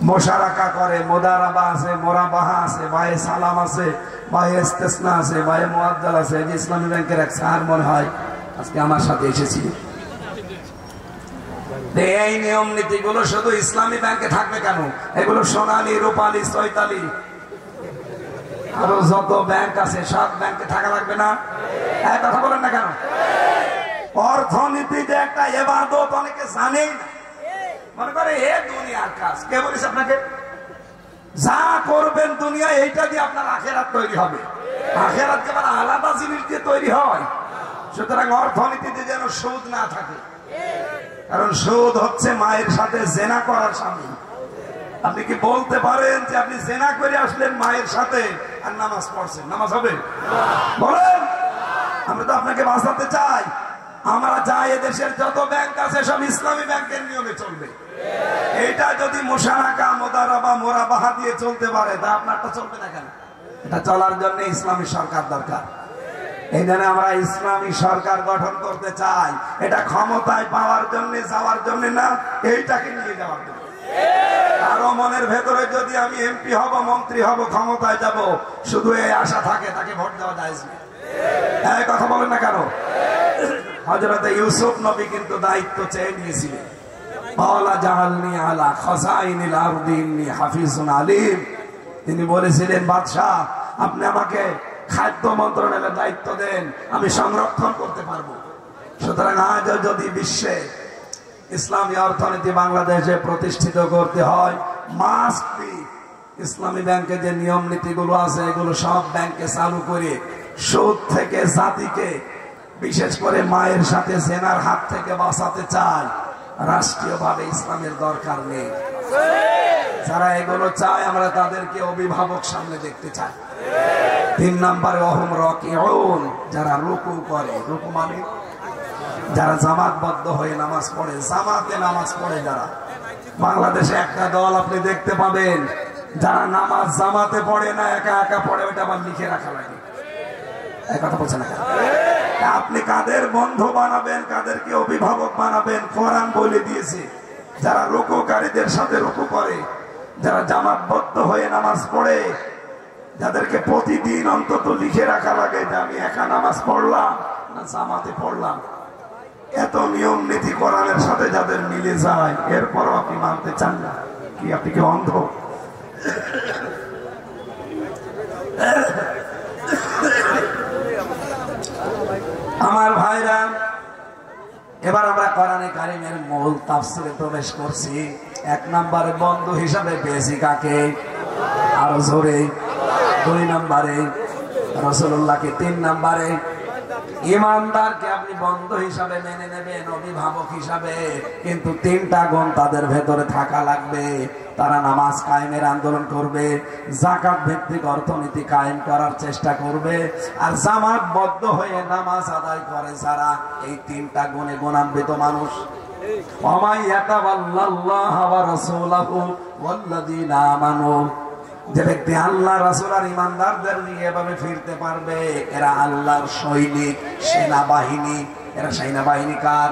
মোশারাকা করে, মোদারাবা আছে, মোরাবাহা আছে, বায়ে সালাম আছে, বায়ে ইস্তেসনা আছে, বায়ে মুআদ্দাল আছে। এই যে ইসলামী ব্যাংকের এক স্যার মনে হয় আজকে আমার সাথে এসেছিল। এই নিয়ম নীতিগুলো শুধু ইসলামী ব্যাংকে থাকবে কেন? এগুলো সোনালী, রূপালী, চৈতালি আরো যত ব্যাংক আছে সব ব্যাংকে থাকা লাগবে না? কথা বলেন না কেন? অর্থনীতি যে একটা ইবাদত অনেকে জানেই না, মনে করে এ দুনিয়ার কাজ। কে বলেছে আপনাকে? যা করবেন দুনিয়া, এইটা দিয়ে আপনার আখেরাত তৈরি হবে। আখেরাত কেবল আলাদা জিনিস দিয়ে তৈরি হয়। সুতরাং অর্থনীতিতে যেন সুদ না থাকে, কারণ সুদ হচ্ছে মায়ের সাথে জেনা করার শামিল। আপনি কি বলতে পারেন যে আপনি জেনা করে আসলেন মায়ের সাথে আর নামাজ পড়ছেন? নামাজ হবে? বলেন। আমরা তো আপনাকে বাঁচাতে চাই। আমরা চাই এদেশের যত ব্যাংক আছে সব ইসলামী ব্যাংকের নিয়মে চলবে। এটা যদি মুশারাকা, মুদারাবা, মোরাবাহা দিয়ে চলতে পারে, তা আপনারটা চলবে না কেন? এটা চলার জন্য ইসলামী সরকার দরকার। এই জন্য আমরা ইসলামী সরকার গঠন করতে চাই। এটা ক্ষমতায় পাওয়ার জন্য, যাওয়ার জন্য না, এইটাকে নিয়ে যাওয়ার জন্য। আরো মনের ভেতরে যদি আমি এমপি হব, মন্ত্রী হব, ক্ষমতায় যাব, শুধু এই আশা থাকে, তাকে ভোট দেওয়া যায় না। কথা বলেন না কেন? হযরত ইউসুফ নবী কিন্তু দায়িত্ব চেয়ে নিয়েছিলেন। মাওলা জাআলনি আলা খাযাইনিল আরদি ইন্নী হাফিজুন আলিম। তিনি বলেছিলেন, বাদশাহ আপনি আমাকে খাদ্য মন্ত্রণালয়ের দায়িত্ব দেন, আমি সংরক্ষণ করতে পারবো। সুতরাং আজও যদি বিশ্বে ইসলামী অর্থনীতি বাংলাদেশে প্রতিষ্ঠিত করতে হয়, মাস্ট বি ইসলামী ব্যাংকে যে নিয়ম নীতিগুলো আছে এগুলো সব ব্যাংকে চালু করে সুদ থেকে জাতিকে, বিশেষ করে মায়ের সাথে জেনার হাত থেকে বাঁচাতে চায়। রাষ্ট্রীয়ভাবে ইসলামের দরকার নেই। যারা এগুলো চায় আমরা তাদেরকে অভিভাবক সামনে দেখতে চাই। 3 নম্বরে ওহুম রাকিউন, যারা রুকু করে। রুকু মানে যারা জামাতবদ্ধ হয়ে নামাজ পড়ে, জামাতে নামাজ পড়ে যারা। বাংলাদেশে একটা দল আপনি দেখতে পাবেন যারা নামাজ জামাতে পড়ে না, একা একা পড়ে, ওটা আবার লিখে রাখা লাগে। কথা বলছে না? আপনি কাদের বন্ধু বানাবেন, কাদেরকে অভিভাবক বানাবেন, কোরআন বলে দিয়েছে। যারা রুকুকারীদের সাথে রুকু করে, যারা জামাতবদ্ধ হয়ে নামাজ পড়ে, যাদেরকে প্রতিদিন অন্তত লিখে রাখা লাগে যে আমি একা নামাজ পড়লাম না জামাতে পড়লাম। এত নিয়ম নীতি কোরআনের সাথে যাদের মিলে যায়, এরপরও আপনি মানতে চান না। কি আপনি কি অন্ধ? এবার আমরা কোরআনে কারিমের মূল তাফসীরে প্রবেশ করছি। 1 নম্বরে বন্ধু হিসাবে পেয়েছি কাকে? আরো জোরে। 2 নম্বরে রাসূলুল্লাহকে। 3 নম্বরে ইমানদারকে আপনি বন্ধু হিসাবে মেনে নেবেন, অভিভাবক হিসাবে, কিন্তু 3টা গুণ তাদের ভেতরে থাকা লাগবে। তারা নামাজ কায়েমের আন্দোলন করবে, যাকাত ভিত্তিক অর্থনীতি কায়েম করার চেষ্টা করবে, আর জামাতবদ্ধ হয়ে নামাজ আদায় করে যারা, এই 3টা গুণে গুণান্বিত মানুষ। যে ব্যক্তি আল্লাহ রাসূল আর ইমানদারদের নিয়ে এভাবে ফিরতে পারবে, এরা আল্লাহর সৈনিক, সেনাবাহিনী। এরা সেনাবাহিনী কার?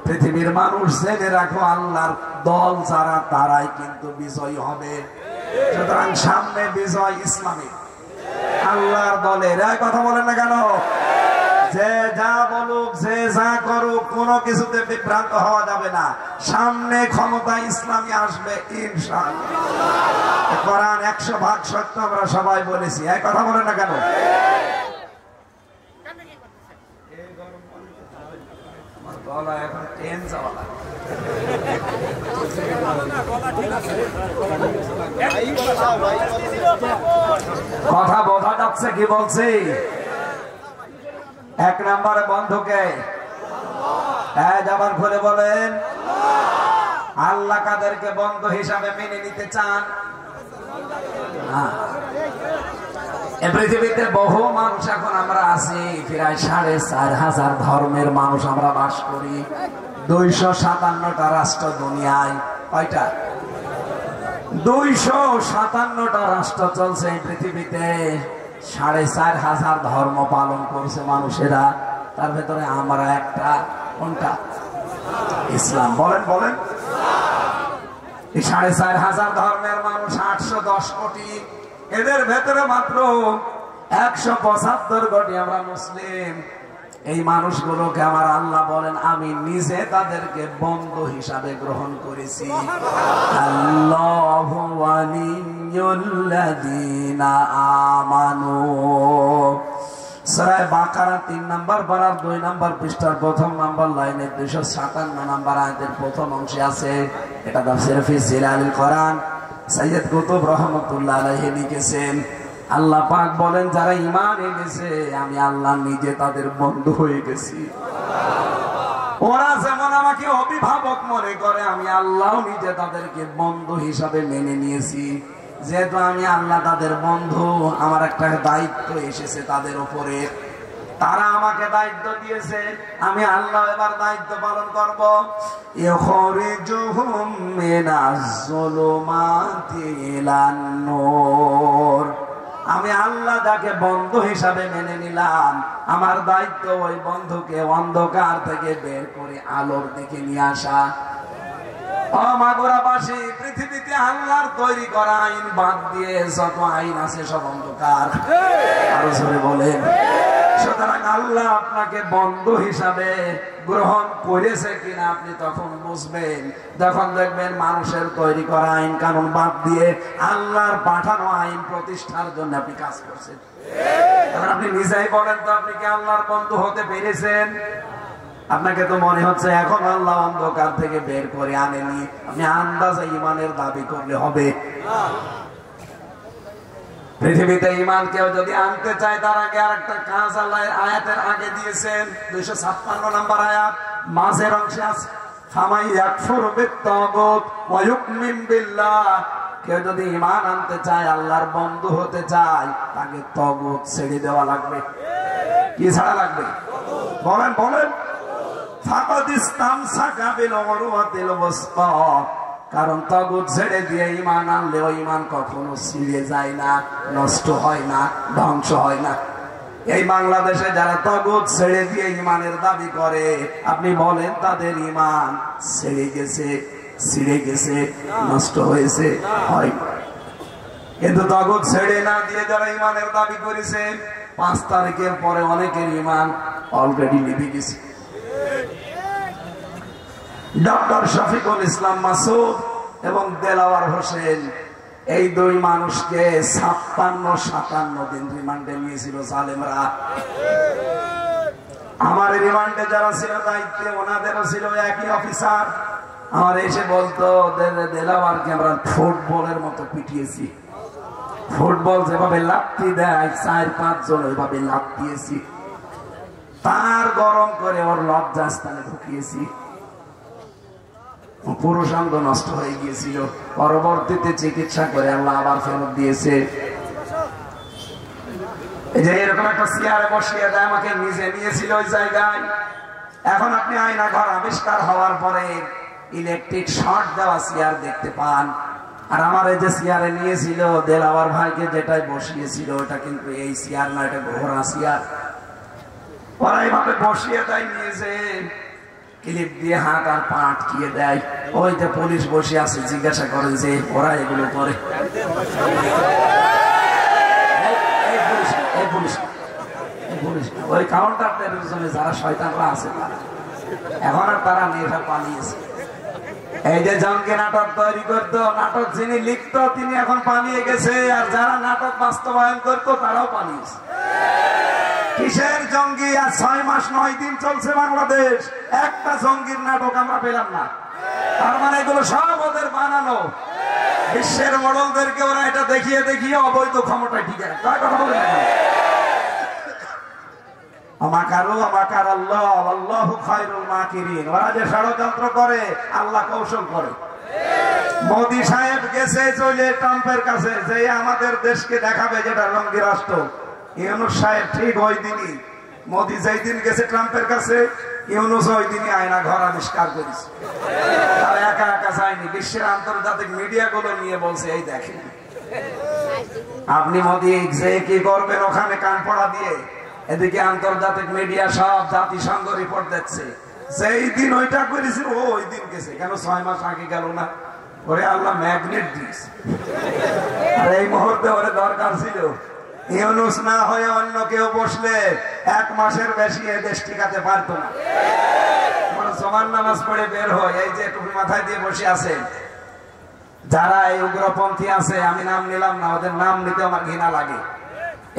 পৃথিবীর মানুষ জেনে রাখো, আল্লাহর দল যারা তারাই কিন্তু বিজয়ী হবে। সুতরাং সামনে বিজয় ইসলামের, আল্লাহর দলের। কথা বলেন না কেন? যে যা বলুক, যে যা করুক, কোনো কিছুতে বিভ্রান্ত হওয়া যাবে না। সামনে ক্ষমতা ইসলামী আসবে ইনশাআল্লাহ। কোরআন 100% সত্য, আমরা সবাই বলেছি। এই কথা বলেন না কেন? কথা বোঝা যাচ্ছে কি বলছি? 1 নম্বরে বন্ধুকে জবান খুলে বলেন। আল্লাহ কাদেরকে বন্ধু হিসাবে মেনে নিতে চান? পৃথিবীতে বহু মানুষ এখন আমরা আছি, প্রায় 4,500 ধর্মের মানুষ আমরা বাস করি। 257টা রাষ্ট্র দুনিয়ায়। কয়টা? 257টা রাষ্ট্র চলছে এই পৃথিবীতে। 4,500 ধর্ম পালন করছে মানুষেরা, তার ভেতরে আমরা একটা। কোনটা? ইসলাম। বলেন বলেন। এই 4,500 ধর্মের মানুষ 810 কোটি, এদের ভেতরে মাত্র 175 কোটি আমরা মুসলিম। এই মানুষগুলোকে আমার আল্লাহ বলেন, আমি নিজে তাদেরকে বন্ধু হিসাবে গ্রহণ করেছি। আল্লাহু ওয়ালিয়ুল্লাযীনা আমানু। সূরা বাকারা 3 নম্বর পারার 2 নম্বর পৃষ্ঠার 1ম নম্বর লাইনে 257 নম্বর আয়াতের প্রথম অংশে আছে। এটা তাফসীরে ফি জিলালিল কোরআন সৈয়দ কুতুব রহমাতুল্লাহ আলাইহি লিখেছেন। আল্লাহ পাক বলেন, যারা ঈমান এনেছে আমি আল্লাহ নিজে তাদের বন্ধু হয়ে গেছি। ওরা যেমন আমাকে অভিভাবক মনে করে, আমি আল্লাহ নিজে তাদেরকে বন্ধু হিসাবে মেনে নিয়েছি। যেহেতু আমি আল্লাহ তাদের বন্ধু, আমার একটা দায়িত্ব এসেছে তাদের উপরে। তারা আমাকে দায়িত্ব দিয়েছে, আমি আল্লাহ এবার দায়িত্ব পালন করব। ইখরিজুহুম মিনাজ যুলুমাতি ইলান নূর। আমি আল্লাহ যাকে বন্ধু হিসাবে মেনে নিলাম, আমার দায়িত্ব ওই বন্ধুকে অন্ধকার থেকে বের করে আলোর দিকে নিয়ে আসা। মাগুরাবাসী, পৃথিবীতে আল্লাহর তৈরি করা আইন বাদ দিয়ে যত আইন আছে সব অন্ধকার। আরো জোরে বলেন। সুতরাং আল্লাহ আপনাকে বন্ধু হিসাবে গ্রহণ করেছে কিনা আপনি তখন বুঝবেন, যখন দেখবেন মানুষের তৈরি করা আইন কানুন বাদ দিয়ে আল্লাহর পাঠানো আইন প্রতিষ্ঠার জন্য আপনি কাজ করছেন। আপনি নিজেই বলেন তো, আপনি কি আল্লাহর বন্ধু হতে পেরেছেন? আপনাকে তো মনে হচ্ছে এখন আল্লাহ অন্ধকার থেকে বের করে আনেনি। আপনি আন্দাজে ঈমানের দাবি করলে হবে? পৃথিবীতে ঈমান কেউ যদি আনতে চায়, তার আগে আরেকটা কাজ আল্লাহ আয়াতের আগে দিয়েছেন। 256 নম্বর আয়াত মাঝের অংশে আছে, ফামাই ইয়াকফুর বিত্তাগুত ওয়া ইউমিন বিল্লাহ। কেউ যদি ঈমান আনতে চায়, আল্লাহর বন্ধু হতে চায়, তাকে তাগুত ছেড়ে দেওয়া লাগবে। কি ছাড়া লাগবে? বলেন বলেন। ফাকাদ ইসতামসাকা বিল উরওয়াতিল ওয়াসকা। কারণ তাগুত ছেড়ে দিয়ে ঈমান আনলে ওই ঈমান কখনো ছিঁড়ে যায় না, নষ্ট হয় না, ধ্বংস হয় না। এই বাংলাদেশে যারা তাগুত ছেড়ে দিয়ে ঈমানের দাবি করে, আপনি বলেন তাদের ঈমান ছেড়ে গেছে, ছিঁড়ে গেছে, নষ্ট হয়েছে? হয়। কিন্তু তাগুত ছেড়ে না দিয়ে যারা ঈমানের দাবি করেছে, 5 তারিখের পরে অনেকের ঈমান অলরেডি নিভে গেছে। ডক্টর শফিকুল ইসলাম মাসুদ এবং দেলাওয়ার হোসেন এই দুই মানুষকে 56-57 দিন রিমান্ডে নিয়েছিল জালেমরা। আমার রিমান্ডে যারা ছিল দায়িত্বে ওনাদেরও ছিল একই অফিসার। আমার এসে বলতো দেলাওয়ারকে আমরা ফুটবলের মতো পিটিয়েছি, ফুটবল যেভাবে লাথি দেয় 4-5 জন ওইভাবে লাথ দিয়েছি, তার গরম করে ওর লজ্জাস্থানে ঢুকিয়েছি। পুরুষাঙ্গ নষ্ট হয়ে গিয়েছিল, পরবর্তীতে চিকিৎসা করে আল্লাহ আবার ফেরত দিয়েছে। এই যে এরকম একটা চেয়ারে বসিয়ে দেয়, আমাকে নিজে নিয়েছিল ওই জায়গায়। এখন আপনি আয়না ঘর আবিষ্কার হওয়ার পরে ইলেকট্রিক শর্ট দেওয়া চেয়ার দেখতে পান। আর আমার এই যে চেয়ারে নিয়েছিল দেলাওয়ার ভাইকে যেটাই বসিয়েছিল ওটা কিন্তু এই চেয়ার না, এটা ঘোড়া চেয়ার। ওরা এইভাবে বসিয়ে দেয়, নিয়েছে ক্লিপ দিয়ে হাত আর পা আটকিয়ে দেয়। ওই যে পুলিশ বসে আছে, জিজ্ঞাসা করে যে ওরা এগুলো করে। ওই কাউন্টারদের জন্য যারা শয়তানরা আছে এখন আর তারা মেয়েটা পালিয়েছে। এই যে জঙ্গি নাটক তৈরি করতো, নাটক যিনি লিখতো তিনি এখন পালিয়ে গেছে, আর যারা নাটক বাস্তবায়ন করতো তারাও পালিয়েছে। কিসের জঙ্গি? আর 6 মাস 9 দিন চলছে বাংলাদেশ, একটা জঙ্গির নাটক আমরা পেলাম না। তার মানে এগুলো সব ওদের বানানো। বিশ্বের মডেলদেরকে ওরা এটা দেখিয়ে দেখিয়ে অবৈধ ক্ষমতা ঠিক আছে। কথা বলে ওরা যে ষড়যন্ত্র করে আল্লাহ কৌশল করে। মোদী সাহেব গেছে চলে ট্রাম্পের কাছে, যে আমাদের দেশকে দেখাবে যেটা রঙ্গি রাষ্ট্র। ইউনূস সাহেব ঠিক ওই দিনই, মোদী যেই দিন গেছে ট্রাম্পের কাছে, ইউনূস ওই দিনই আয়না ঘর আবিষ্কার করেছে। আর একা একা যায়নি, বিশ্বের আন্তর্জাতিক মিডিয়া গুলো নিয়ে বলছে এই দেখেন আপনি মোদী যে কি করবেন ওখানে কান পড়া দিয়ে। এদিকে আন্তর্জাতিক মিডিয়া সব জাতিসংঘ রিপোর্ট দিচ্ছে, যেই দিন ওইটা করেছিল ওই দিন গেছে। কেন 6 মাস আগে গেল না? ওরে আল্লাহ ম্যাগনেট দিয়েছে। আর এই মুহূর্তে ওরে দরকার ছিল ইউনূস না হয়ে অন্য কেউ বসলে 1 মাসের বেশি এ দেশ টিকাতে পারতো না। জমান নামাজ পড়ে বের হয়, এই যে টুপি মাথায় দিয়ে বসে আছে যারা এই উগ্রপন্থী আছে, আমি নাম নিলাম না, ওদের নাম নিতে আমার ঘৃণা লাগে।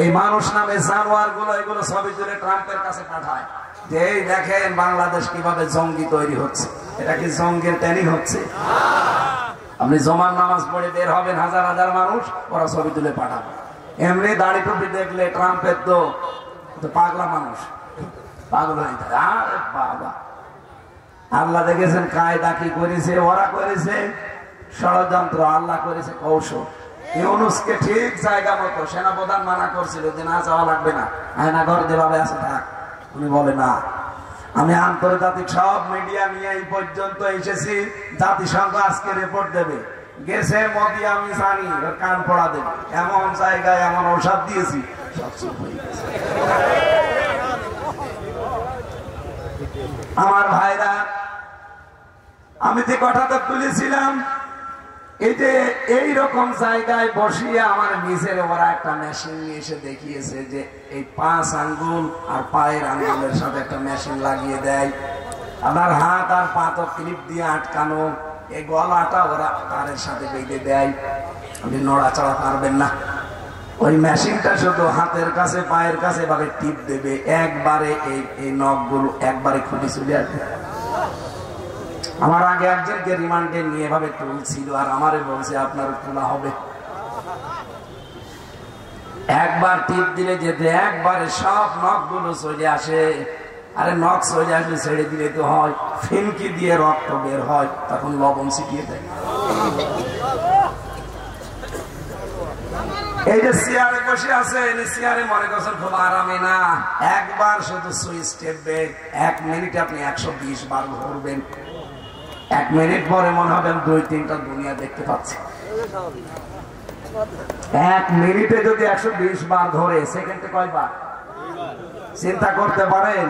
এই মানুষ নামে জানোয়ার গুলো এগুলো ছবি তুলে ট্রাম্পের কাছে পাঠায় যে এই দেখেন বাংলাদেশ কিভাবে জঙ্গি তৈরি হচ্ছে। এটা কি জঙ্গির ট্রেনিং হচ্ছে? আপনি জমান নামাজ পড়ে বের হবেন, হাজার হাজার মানুষ, ওরা ছবি তুলে পাঠাবে। এমনি দাড়ি টুপি দেখলে ট্রাম্পের তো পাগলা মানুষ, পাগল হয়ে যায়। আরে বাবা, আল্লাহ দেখেছেন কায়দা কি করেছে, ওরা করেছে ষড়যন্ত্র, আল্লাহ করেছে কৌশল। ইউনূসকে ঠিক জায়গা মতো সেনাপ্রধান মানা করছিল যে না যাওয়া লাগবে না, আয়না ঘর যেভাবে আছে থাক। উনি বলে না, আমি আন্তর্জাতিক সব মিডিয়া নিয়ে এই পর্যন্ত এসেছি, জাতিসংঘ আজকে রিপোর্ট দেবে। গেছে মোদী, আমি জানি ওর কান পড়া দেবে। এমন জায়গায় এমন ঔষধ দিয়েছি সব চুপ হয়ে গেছে। আমার ভাইরা, আমি যে কথাটা তুলেছিলাম, এই যে এইরকম জায়গায় বসিয়ে আমার নিজের ওরা একটা মেশিন নিয়ে এসে দেখিয়েছে যে এই 5 আঙ্গুল আর পায়ের আঙ্গুলের সাথে একটা মেশিন লাগিয়ে দেয়। আমার হাত আর পা তো ক্লিপ দিয়ে আটকানো, এই গলাটা ওরা তারের সাথে বেঁধে দেয়, আপনি নড়াচড়া পারবেন না। ওই মেশিনটা শুধু হাতের কাছে পায়ের কাছে এভাবে টিপ দেবে, একবারে এই নখগুলো একবারে খুলে চলে আসবে। আমার আগে একজনকে রিমান্ডে নিয়ে ভাবে তুলছিল, আর আমারে বলছে আপনার তোলা হবে। একবার টিপ দিলে যেতে একবারে সব নখগুলো চলে আসে। আরে নখ চলে আসলে ছেড়ে দিলে তো হয়, ফিনকি দিয়ে রক্ত বের হয়, তখন লবণ ছিটিয়ে দেয়। এই যে চেয়ারে বসে আছে, চেয়ারে মনে করছেন খুব আরামে না। একবার শুধু সুইচ টেপবে, 1 মিনিটে আপনি 120 বার ঘুরবেন। 1 মিনিট পরে মনে হবে 2-3টা দুনিয়া দেখতে পাচ্ছি। 1 মিনিটে যদি 120 বার ধরে, সেকেন্ডে কয়বার? চিন্তা করতে পারেন?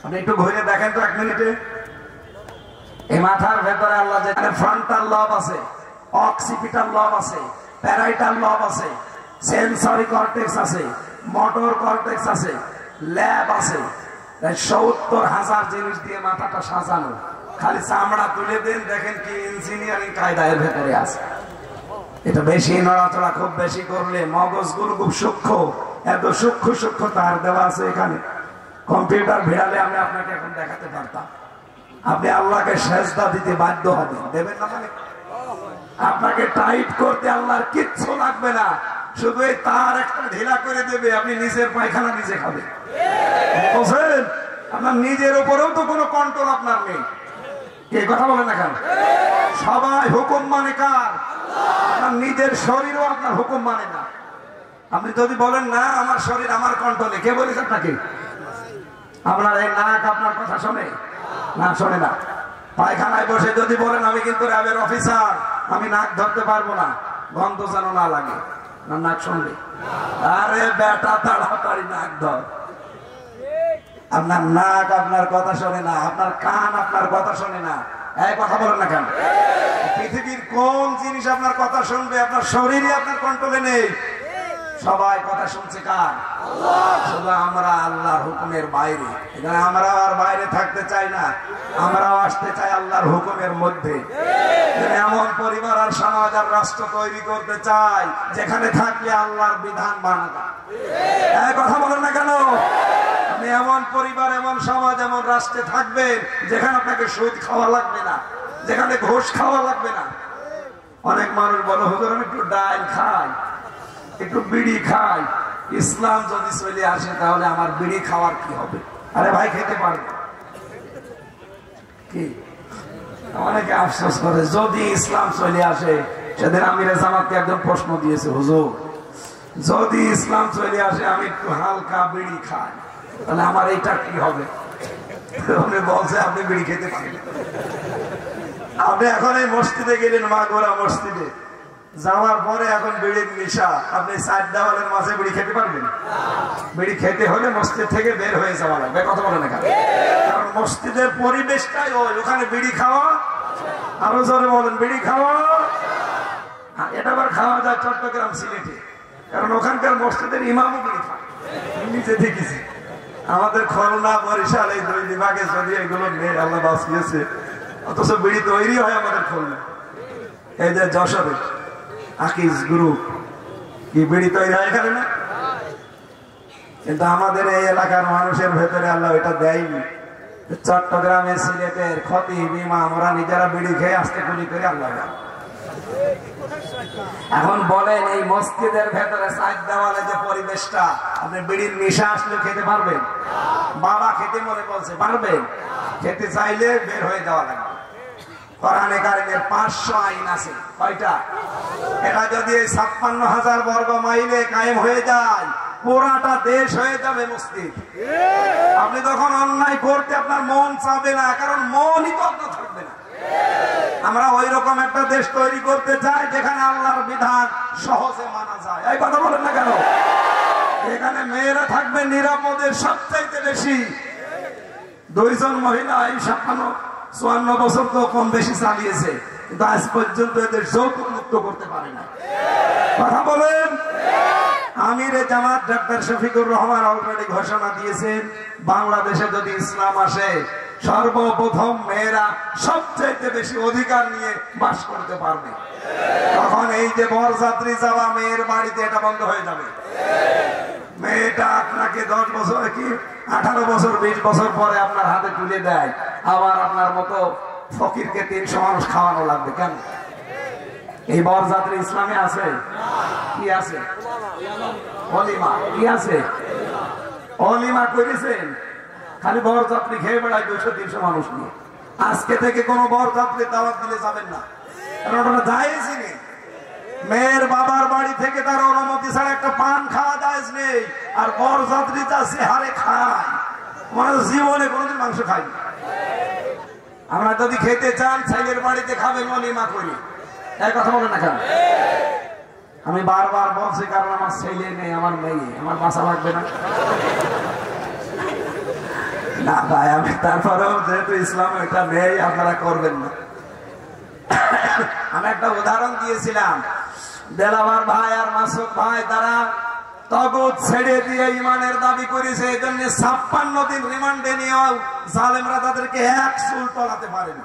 আপনি একটু ঘুরে দেখেন তো 1 মিনিটে। এই মাথার ভেতরে আল্লাহ যেখানে ফ্রন্টাল লব আছে, অক্সিপিটাল লব আছে, প্যারাইটাল লব আছে, সেন্সরি কর্টেক্স আছে, মোটর কর্টেক্স আছে, ল্যাব আছে, 70,000 জিনিস দিয়ে মাথাটা সাজানো। খালি চামড়া তুলে দেন, দেখেন কি ইঞ্জিনিয়ারিং কায়দা এর ভেতরে আছে। এটা বেশি নড়াচড়া খুব বেশি করলে মগজগুলো খুব সূক্ষ্ম, এত সূক্ষ্ম সূক্ষ্ম তার দেওয়া আছে এখানে। কম্পিউটার ভিড়ালে আমি আপনাকে এখন দেখাতে পারতাম। আপনি আল্লাহকে সেজদা দিতে বাধ্য হবেন, দেবেন না মানে? আপনাকে টাইট করতে আল্লাহর কিচ্ছু লাগবে না, শুধু এই তার একটা ঢিলা করে দেবে, আপনি নিজের পায়খানা নিজে খাবেন। বুঝলেন? আপনার নিজের উপরেও তো কোনো কন্ট্রোল আপনার নেই। কে কথা বলেন না কেন? সবাই হুকুম মানে কার? আপনার নিজের শরীরও আপনার হুকুম মানে না। আপনি যদি বলেন না আমার শরীর আমার কন্ট্রোলে, কে বলেছে আপনাকে? আপনার এই নাক আপনার কথা শোনে না? শোনে না। পায়খানায় বসে যদি বলেন আমি কিন্তু র্যাবের অফিসার, আমি নাক ধরতে পারবো না, গন্ধ যেন না লাগে, না নাক শুনবে? আরে বেটা তাড়াতাড়ি নাক ধর। আপনার নাক আপনার কথা শোনে না, আপনার কান আপনার কথা শোনে না। এই কথা বলেন না কেন? পৃথিবীর কোন জিনিস আপনার কথা শুনবে? আপনার শরীরই আপনার কন্ট্রোলে নেই। সবাই কথা শুনছে কার? শুধু আমরা আল্লাহর হুকুমের বাইরে। এখানে আমরা আর বাইরে থাকতে চাই না, আমরাও আসতে চাই আল্লাহর হুকুমের মধ্যে। এমন পরিবার আর সমাজ আর রাষ্ট্র তৈরি করতে চাই যেখানে থাকলে আল্লাহর বিধান মানা যায়। এই কথা বলেন না কেন? আপনি এমন পরিবার, এমন সমাজ, এমন রাষ্ট্রে থাকবেন যেখানে আপনাকে সুদ খাওয়া লাগবে না, যেখানে ঘুষ খাওয়া লাগবে না। অনেক মানুষ বলে হুজুর আমি একটু ডাল খাই, একটু বিড়ি খাই, ইসলাম যদি চলে আসে তাহলে আমার বিড়ি খাওয়ার কি হবে? আরে ভাই খেতে পারবে কি? অনেকে আফসোস করে যদি ইসলাম চলে আসে। সেদিন আমিরে জামাতকে একজন প্রশ্ন দিয়েছে, হুজুর যদি ইসলাম চলে আসে আমি একটু হালকা বিড়ি খাই তাহলে আমার এইটা কি হবে? উনি বলছে আপনি বিড়ি খেতে পারেন। আপনি এখন এই মসজিদে গেলেন, মাগোরা মসজিদে যাওয়ার পরে এখন বিড়ির নেশা, আপনি 4 দেওয়ালের মাঝে বিড়ি খেতে পারবেন? বিড়ি খেতে হলে মসজিদ থেকে বের হয়ে যাওয়া লাগবে। কথা বলেন না? কারণ মসজিদের পরিবেশটাই ওখানে বিড়ি খাওয়া, আরো জোরে বলেন বিড়ি খাওয়া। এটা আবার খাওয়া যায় চট্টগ্রাম, সিলেটে, কারণ ওখানকার মসজিদের ইমামও বিড়ি খায়। নিজে দেখেছি। আমাদের খুলনা, বরিশাল এই 2 বিভাগে যদি এগুলো নেই, আল্লাহ বাঁচিয়েছে, অথচ বিড়ি তৈরি হয় আমাদের খুলনা। এই যে যশোরে আকিজ গ্রুপ, কি বিড়ি তৈরি হয় এখানে না? কিন্তু আমাদের এই এলাকার মানুষের ভেতরে আল্লাহ এটা দেয়নি। চট্টগ্রামে, সিলেটের খতিব, ইমাম ওরা নিজেরা বিড়ি খেয়ে আসতে গুলি করে আল্লাহ। এখন বলেন এই মসজিদের ভেতরে 4 দেওয়ালে যে পরিবেশটা, আপনি বিড়ির নেশা আসলে খেতে পারবেন? বাবা খেতে মনে বলছে পারবেন? খেতে চাইলে বের হয়ে যাওয়া লাগবে। কোরআনে কারিমের 500 আইন আছে। কয়টা? এটা যদি এই 56,000 বর্গ মাইলে কায়েম হয়ে যায়, পুরাটা দেশ হয়ে যাবে মসজিদ। আপনি তখন অন্যায় করতে আপনার মন চাবে না, কারণ মনই তো আপনার থাকবে না। আমরা ওই রকম একটা দেশ তৈরি করতে চাই যেখানে আল্লাহর বিধান সহজে মানা যায়। এই কথা বলেন না কেন? এখানে মেয়েরা থাকবে নিরাপদে সবচাইতে বেশি। 2 জন মহিলা এই 56-54 বছর তো কম বেশি চালিয়েছে, কিন্তু আজ পর্যন্ত এদের যৌতুক মুক্ত করতে পারে না। কথা বলেন। আমিরে জামাত ডাক্তার শফিকুর রহমান অলরেডি ঘোষণা দিয়েছেন, বাংলাদেশে যদি ইসলাম আসে সর্বপ্রথম মেয়েরা সবচেয়ে বেশি অধিকার নিয়ে বাস করতে পারবে। তখন এই যে বরযাত্রী যাওয়া মেয়ের বাড়িতে, এটা বন্ধ হয়ে যাবে। মেয়েটা আপনাকে 10 বছর কি 18 বছর 20 বছর পরে আপনার হাতে তুলে দেয়, আবার আপনার মতো ফকিরকে 300 মানুষ খাওয়ানো লাগবে কেন? এই বরযাত্রী ইসলামে আছে? কি আছে? অলিমা। কি আছে? অলিমা করেছেন? খালি বরযাত্রী খেয়ে বেড়ায় 200-300 মানুষ নিয়ে। আজকে থেকে কোন বরযাত্রী দাওয়াত দিলে যাবেন না, কারণ ওটা জায়েজ নেই। মেয়ের বাবার বাড়ি থেকে তার অনুমতি ছাড়া একটা পান খাওয়া জায়েজ নেই। আর বরযাত্রী যা হারে খায়, মানে জীবনে কোনোদিন মাংস খায়নি। আমরা যদি খেতে চান ছেলের বাড়িতে খাবেন, অলিমা করি। এই কথা বলেন না কেন? আমি বারবার বলছি, কারণ আমার ছেলে নেই, আমার মেয়ে, আমার বাঁচা লাগবে না। না ভাই, আমি তারপরেও যেহেতু ইসলাম এটা নেই, আপনারা করবেন না। আমি একটা উদাহরণ দিয়েছিলাম, দেলাওয়ার ভাই আর মাসুদ ভাই তারা তাগুত ছেড়ে দিয়ে ইমানের দাবি করেছে, এই জন্য 56 দিন রিমান্ডে নিয়েও জালেমরা তাদেরকে 1 চুল টলাতে পারেন।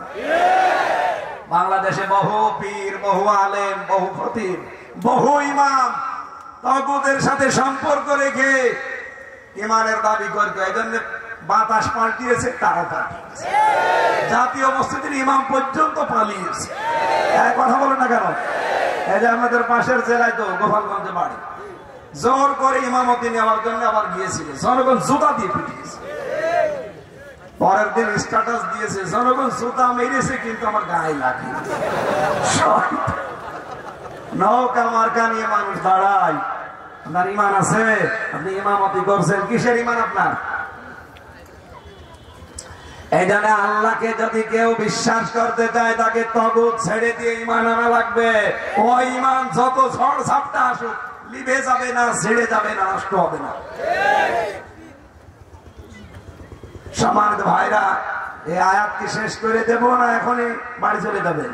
বাংলাদেশে বহু পীর, বহু আলেম, বহু খতিব, বহু ইমাম তাগুতের সাথে সম্পর্ক রেখে ইমানের দাবি করতে, এই জন্য বাতাস পাল্টিয়েছে, তারাও পাল্টিয়েছে। জাতীয় মসজিদের ইমাম পর্যন্ত পালিয়েছে। কথা বলেন না কেন? এই যে আমাদের পাশের জেলায় তো গোপালগঞ্জে বাড়ি, জোর করে ইমামতি নেওয়ার জন্য আবার গিয়েছিল, জনগণ জুতা দিয়ে পিটিয়েছে। পরের দিন স্ট্যাটাস দিয়েছে, জনগণ জুতা মেরেছে কিন্তু আমার গায়ে লাগে। নৌকা মার্কা নিয়ে মানুষ দাঁড়ায়। আপনার ইমান আছে? আপনি ইমামতি করছেন, কিসের ইমান আপনার? এই জন্য আল্লাহকে যদি কেউ বিশ্বাস করতে চায় তাকে তাগুত ছেড়ে দিয়ে ইমান আনা লাগবে। ওই ইমান যত ঝড় ঝাপটা আসুক লিভে যাবে না, ছেড়ে যাবে না, নষ্ট হবে না। সম্মানিত ভাইরা, এই আয়াতকে শেষ করে দেব না এখনই বাড়ি চলে যাবে?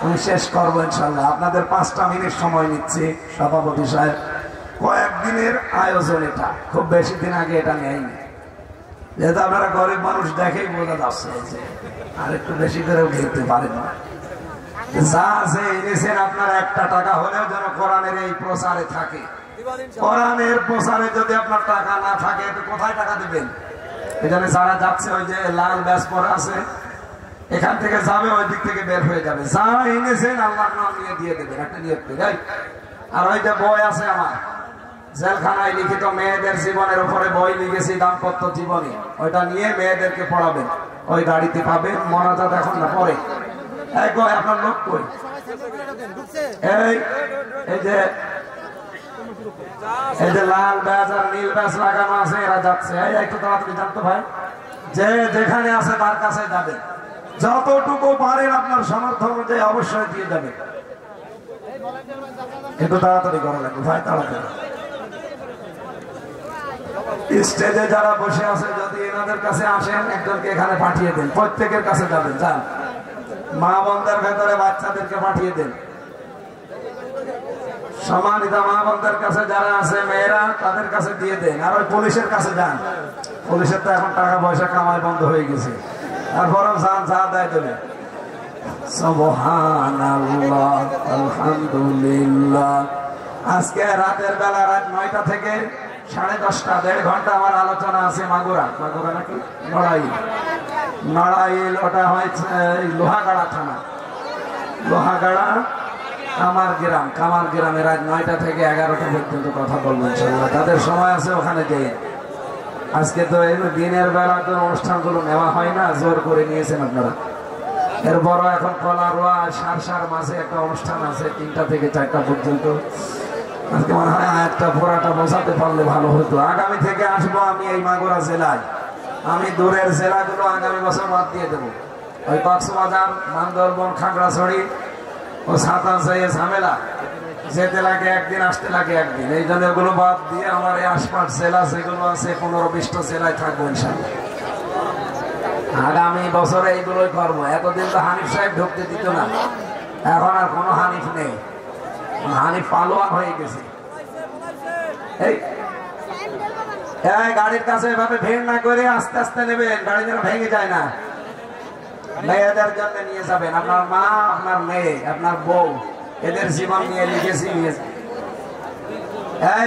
আমি শেষ করবো ইনশাল্লাহ। আপনাদের 5টা মিনিট সময় নিচ্ছি। সভাপতি সাহেব, কয়েকদিনের আয়োজন, এটা খুব বেশি দিন আগে এটা নেয়নি, যেহেতু আপনারা গরিব মানুষ দেখেই বোঝা যাচ্ছে যে আর একটু বেশি করেও ঘেরতে পারেন না। যা আছে এনেছেন আপনারা, 1টা টাকা হলেও যেন কোরআনের এই প্রচারে থাকে। কোরআনের প্রচারে যদি আপনার টাকা না থাকে তো কোথায় টাকা দিবেন? এখানে যারা যাচ্ছে, ওই যে লাল ব্যাস পরে আছে, এখান থেকে যাবে, ওই দিক থেকে বের হয়ে যাবে। যা এনেছেন আল্লাহর নাম নিয়ে দিয়ে দেবেন, একটা নিয়ে দেবেন। আর ওই যে বই আছে আমার জেলখানায় লিখিত মেয়েদের জীবনের উপরে বই লিখেছি, দাম্পত্য জীবনী, ওইটা নিয়ে মেয়েদেরকে পড়াবেন। ওই গাড়িতে পাবেন। মোনাজাত এখন না, পরে। আপনার লোক কই? এই যে লাল ব্যাজ আর নীল ব্যাজ লাগানো আছে, এরা যাচ্ছে। একটু তাড়াতাড়ি জানতো ভাই, যে যেখানে আছে তার কাছে যাবেন। যতটুকু পারেন আপনার সামর্থ্য অনুযায়ী অবশ্যই দিয়ে যাবেন। একটু তাড়াতাড়ি করা লাগবে ভাই, তাড়াতাড়ি। স্টেজে যারা বসে আছে যদি এনাদের কাছে আসেন, একজনকে এখানে পাঠিয়ে দেন। প্রত্যেকের কাছে যাবেন, যান। মা বোনদের ভেতরে বাচ্চাদেরকে পাঠিয়ে দেন। সম্মানিত মা বোনদের কাছে যারা আছে মেয়েরা, তাদের কাছে দিয়ে দেন। আর ওই পুলিশের কাছে যান। পুলিশের তো এখন টাকা পয়সা কামাই বন্ধ হয়ে গেছে, তারপরেও যান, যা দেয় দেবে। সুবহানাল্লাহ, আলহামদুলিল্লাহ। আজকে রাতের বেলা, রাত 9টা থেকে 10:30, 1.5 ঘন্টা আমার আলোচনা আছে মাগুরা। মাগুরা নাকি নড়াইল? নড়াইল, ওটা হয়েছে লোহাগাড়া থানা, লোহাগাড়া কামার গ্রাম। কামার গ্রামে রাত 9টা থেকে 11টা পর্যন্ত কথা বলবো ইনশাআল্লাহ। তাদের সময় আছে, ওখানে যাই। আজকে তো এই দিনের বেলা তো অনুষ্ঠানগুলো নেওয়া হয় না, জোর করে নিয়েছেন আপনারা। এরপরও এখন কলারোয়া সারসার মাঝে একটা অনুষ্ঠান আছে 3টা থেকে 4টা পর্যন্ত। আজকে মনে হয় একটা পুরাটা বোঝাতে পারলে ভালো হতো। আগামী থেকে আসবো আমি এই মাগুরা জেলায়। আমি দূরের জেলাগুলো আগামী বছর বাদ দিয়ে দেবো। ওই কক্সবাজার, বান্দরবন, খাগড়াছড়ি ও সাতাশে ঝামেলা, যেতে লাগে একদিন, আসতে লাগে একদিন। এই জন্য ওগুলো বাদ দিয়ে আমার এই আশপাশ জেলা যেগুলো আছে 15-20টা জেলায় থাকবো ইনশাআল্লাহ। আগামী বছরে এইগুলোই করবো। এতদিন তো হানিফ সাহেব ঢুকতে দিত না, এখন আর কোনো হানিফ নেই। হানিফ পালোয়ান হয়ে গেছে। এই গাড়ির কাছে এভাবে ভিড় না করে আস্তে আস্তে নেবেন, গাড়ি যেন ভেঙে যায় না। মেয়েদের জন্য নিয়ে যাবেন। আপনার মা, আপনার মেয়ে, আপনার বউ, এদের জীবন নিয়ে লিখেছি, নিয়েছে।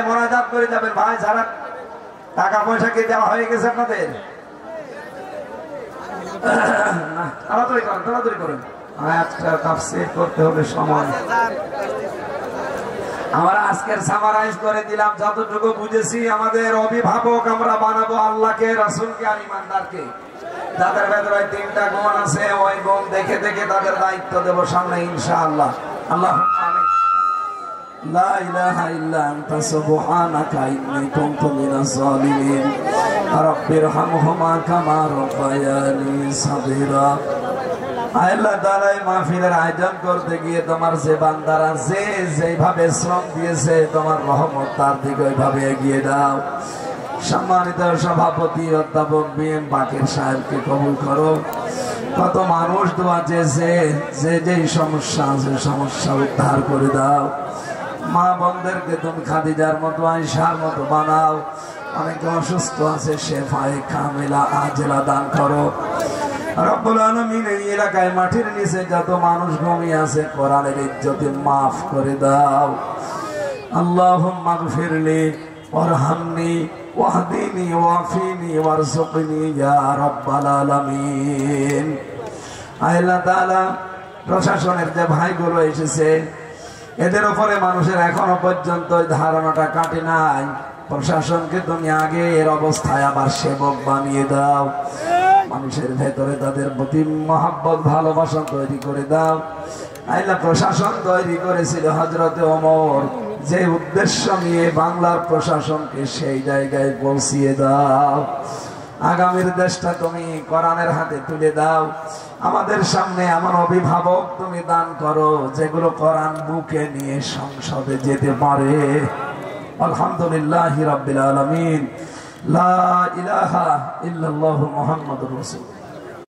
মোনাজাত করে যাবেন ভাই। যারা টাকা পয়সা কি দেওয়া হয়ে গেছে আপনাদের? তাড়াতাড়ি করেন, তাড়াতাড়ি করেন। আয়াতটা তাফসীর করতে হবে সময়। আমরা আজকের সামারাইজ করে দিলাম, যতটুকু বুঝেছি। আমাদের অভিভাবক আমরা বানাবো আল্লাহকে, রাসূলকে আর ইমানদারকে। যাদের ভেতরে 3টা গুণ আছে, ওই গুণ দেখে দেখে তাদের দায়িত্ব দেব সামনে ইনশাআল্লাহ। আল্লাহুম্মা আমিন। লা ইলাহা ইল্লা আনতা সুবহানাকা ইন্নী কুনতু মিনাজ জালিমিন। রাব্বিরহামহুমা কামা রাব্বায়ানি সাগীরা। আল্লাহ তাআলা এই মাহফিলের আয়োজন করতে গিয়ে তোমার যে বান্দারা যে যেভাবে শ্রম দিয়েছে, তোমার রহমত তার দিকে ওইভাবে এগিয়ে দাও। সম্মানিত সভাপতি অধ্যাপক বিএম বাকের সাহেবকে কবুল করো। কত মানুষ দোয়া চেয়েছে, যে যেই সমস্যা আছে সমস্যা উদ্ধার করে দাও। মা বোনদেরকে তুমি খাদিজার মতো, আয়েশার মতো বানাও। অনেকে অসুস্থ আছে, শেফায়ে কামিলা আজেলা দান করো। রব্বুল আলামিন এই এলাকায় মাটির নিচে যত মানুষ ঘুমিয়ে আছে কোরআনের ইজ্জতে মাফ করে দাও। আল্লাহুম্মা গফিরলি ওয়ারহামনি ওয়াহদিনি ওয়াফিনি ওয়ারযুকনি ইয়া রাব্বাল আলামিন। আল্লাহ তাআলা প্রশাসনের যে ভাইগুলো এসেছে এদের উপরে মানুষের এখনো পর্যন্ত ধারণাটা কাটে নাই। প্রশাসনকে তুমি আগের অবস্থায় আবার সেবক বানিয়ে দাও, মানুষের ভেতরে তাদের প্রতি মহব্বত ভালোবাসা তৈরি করে দাও। আল্লাহ প্রশাসন তৈরি করেছিল হযরতে ওমর, যে উদ্দেশ্য নিয়ে বাংলার প্রশাসনকে সেই জায়গায় পৌঁছিয়ে দাও। আগামীর দেশটা তুমি কোরআনের হাতে তুলে দাও। আমাদের সামনে এমন অভিভাবক তুমি দান করো যেগুলো কোরআন বুকে নিয়ে সংসদে যেতে পারে। আলহামদুলিল্লাহি রাব্বিল আলামিন। লা ইলাহা ইল্লাল্লাহু মুহাম্মাদুর রাসূলুল্লাহ।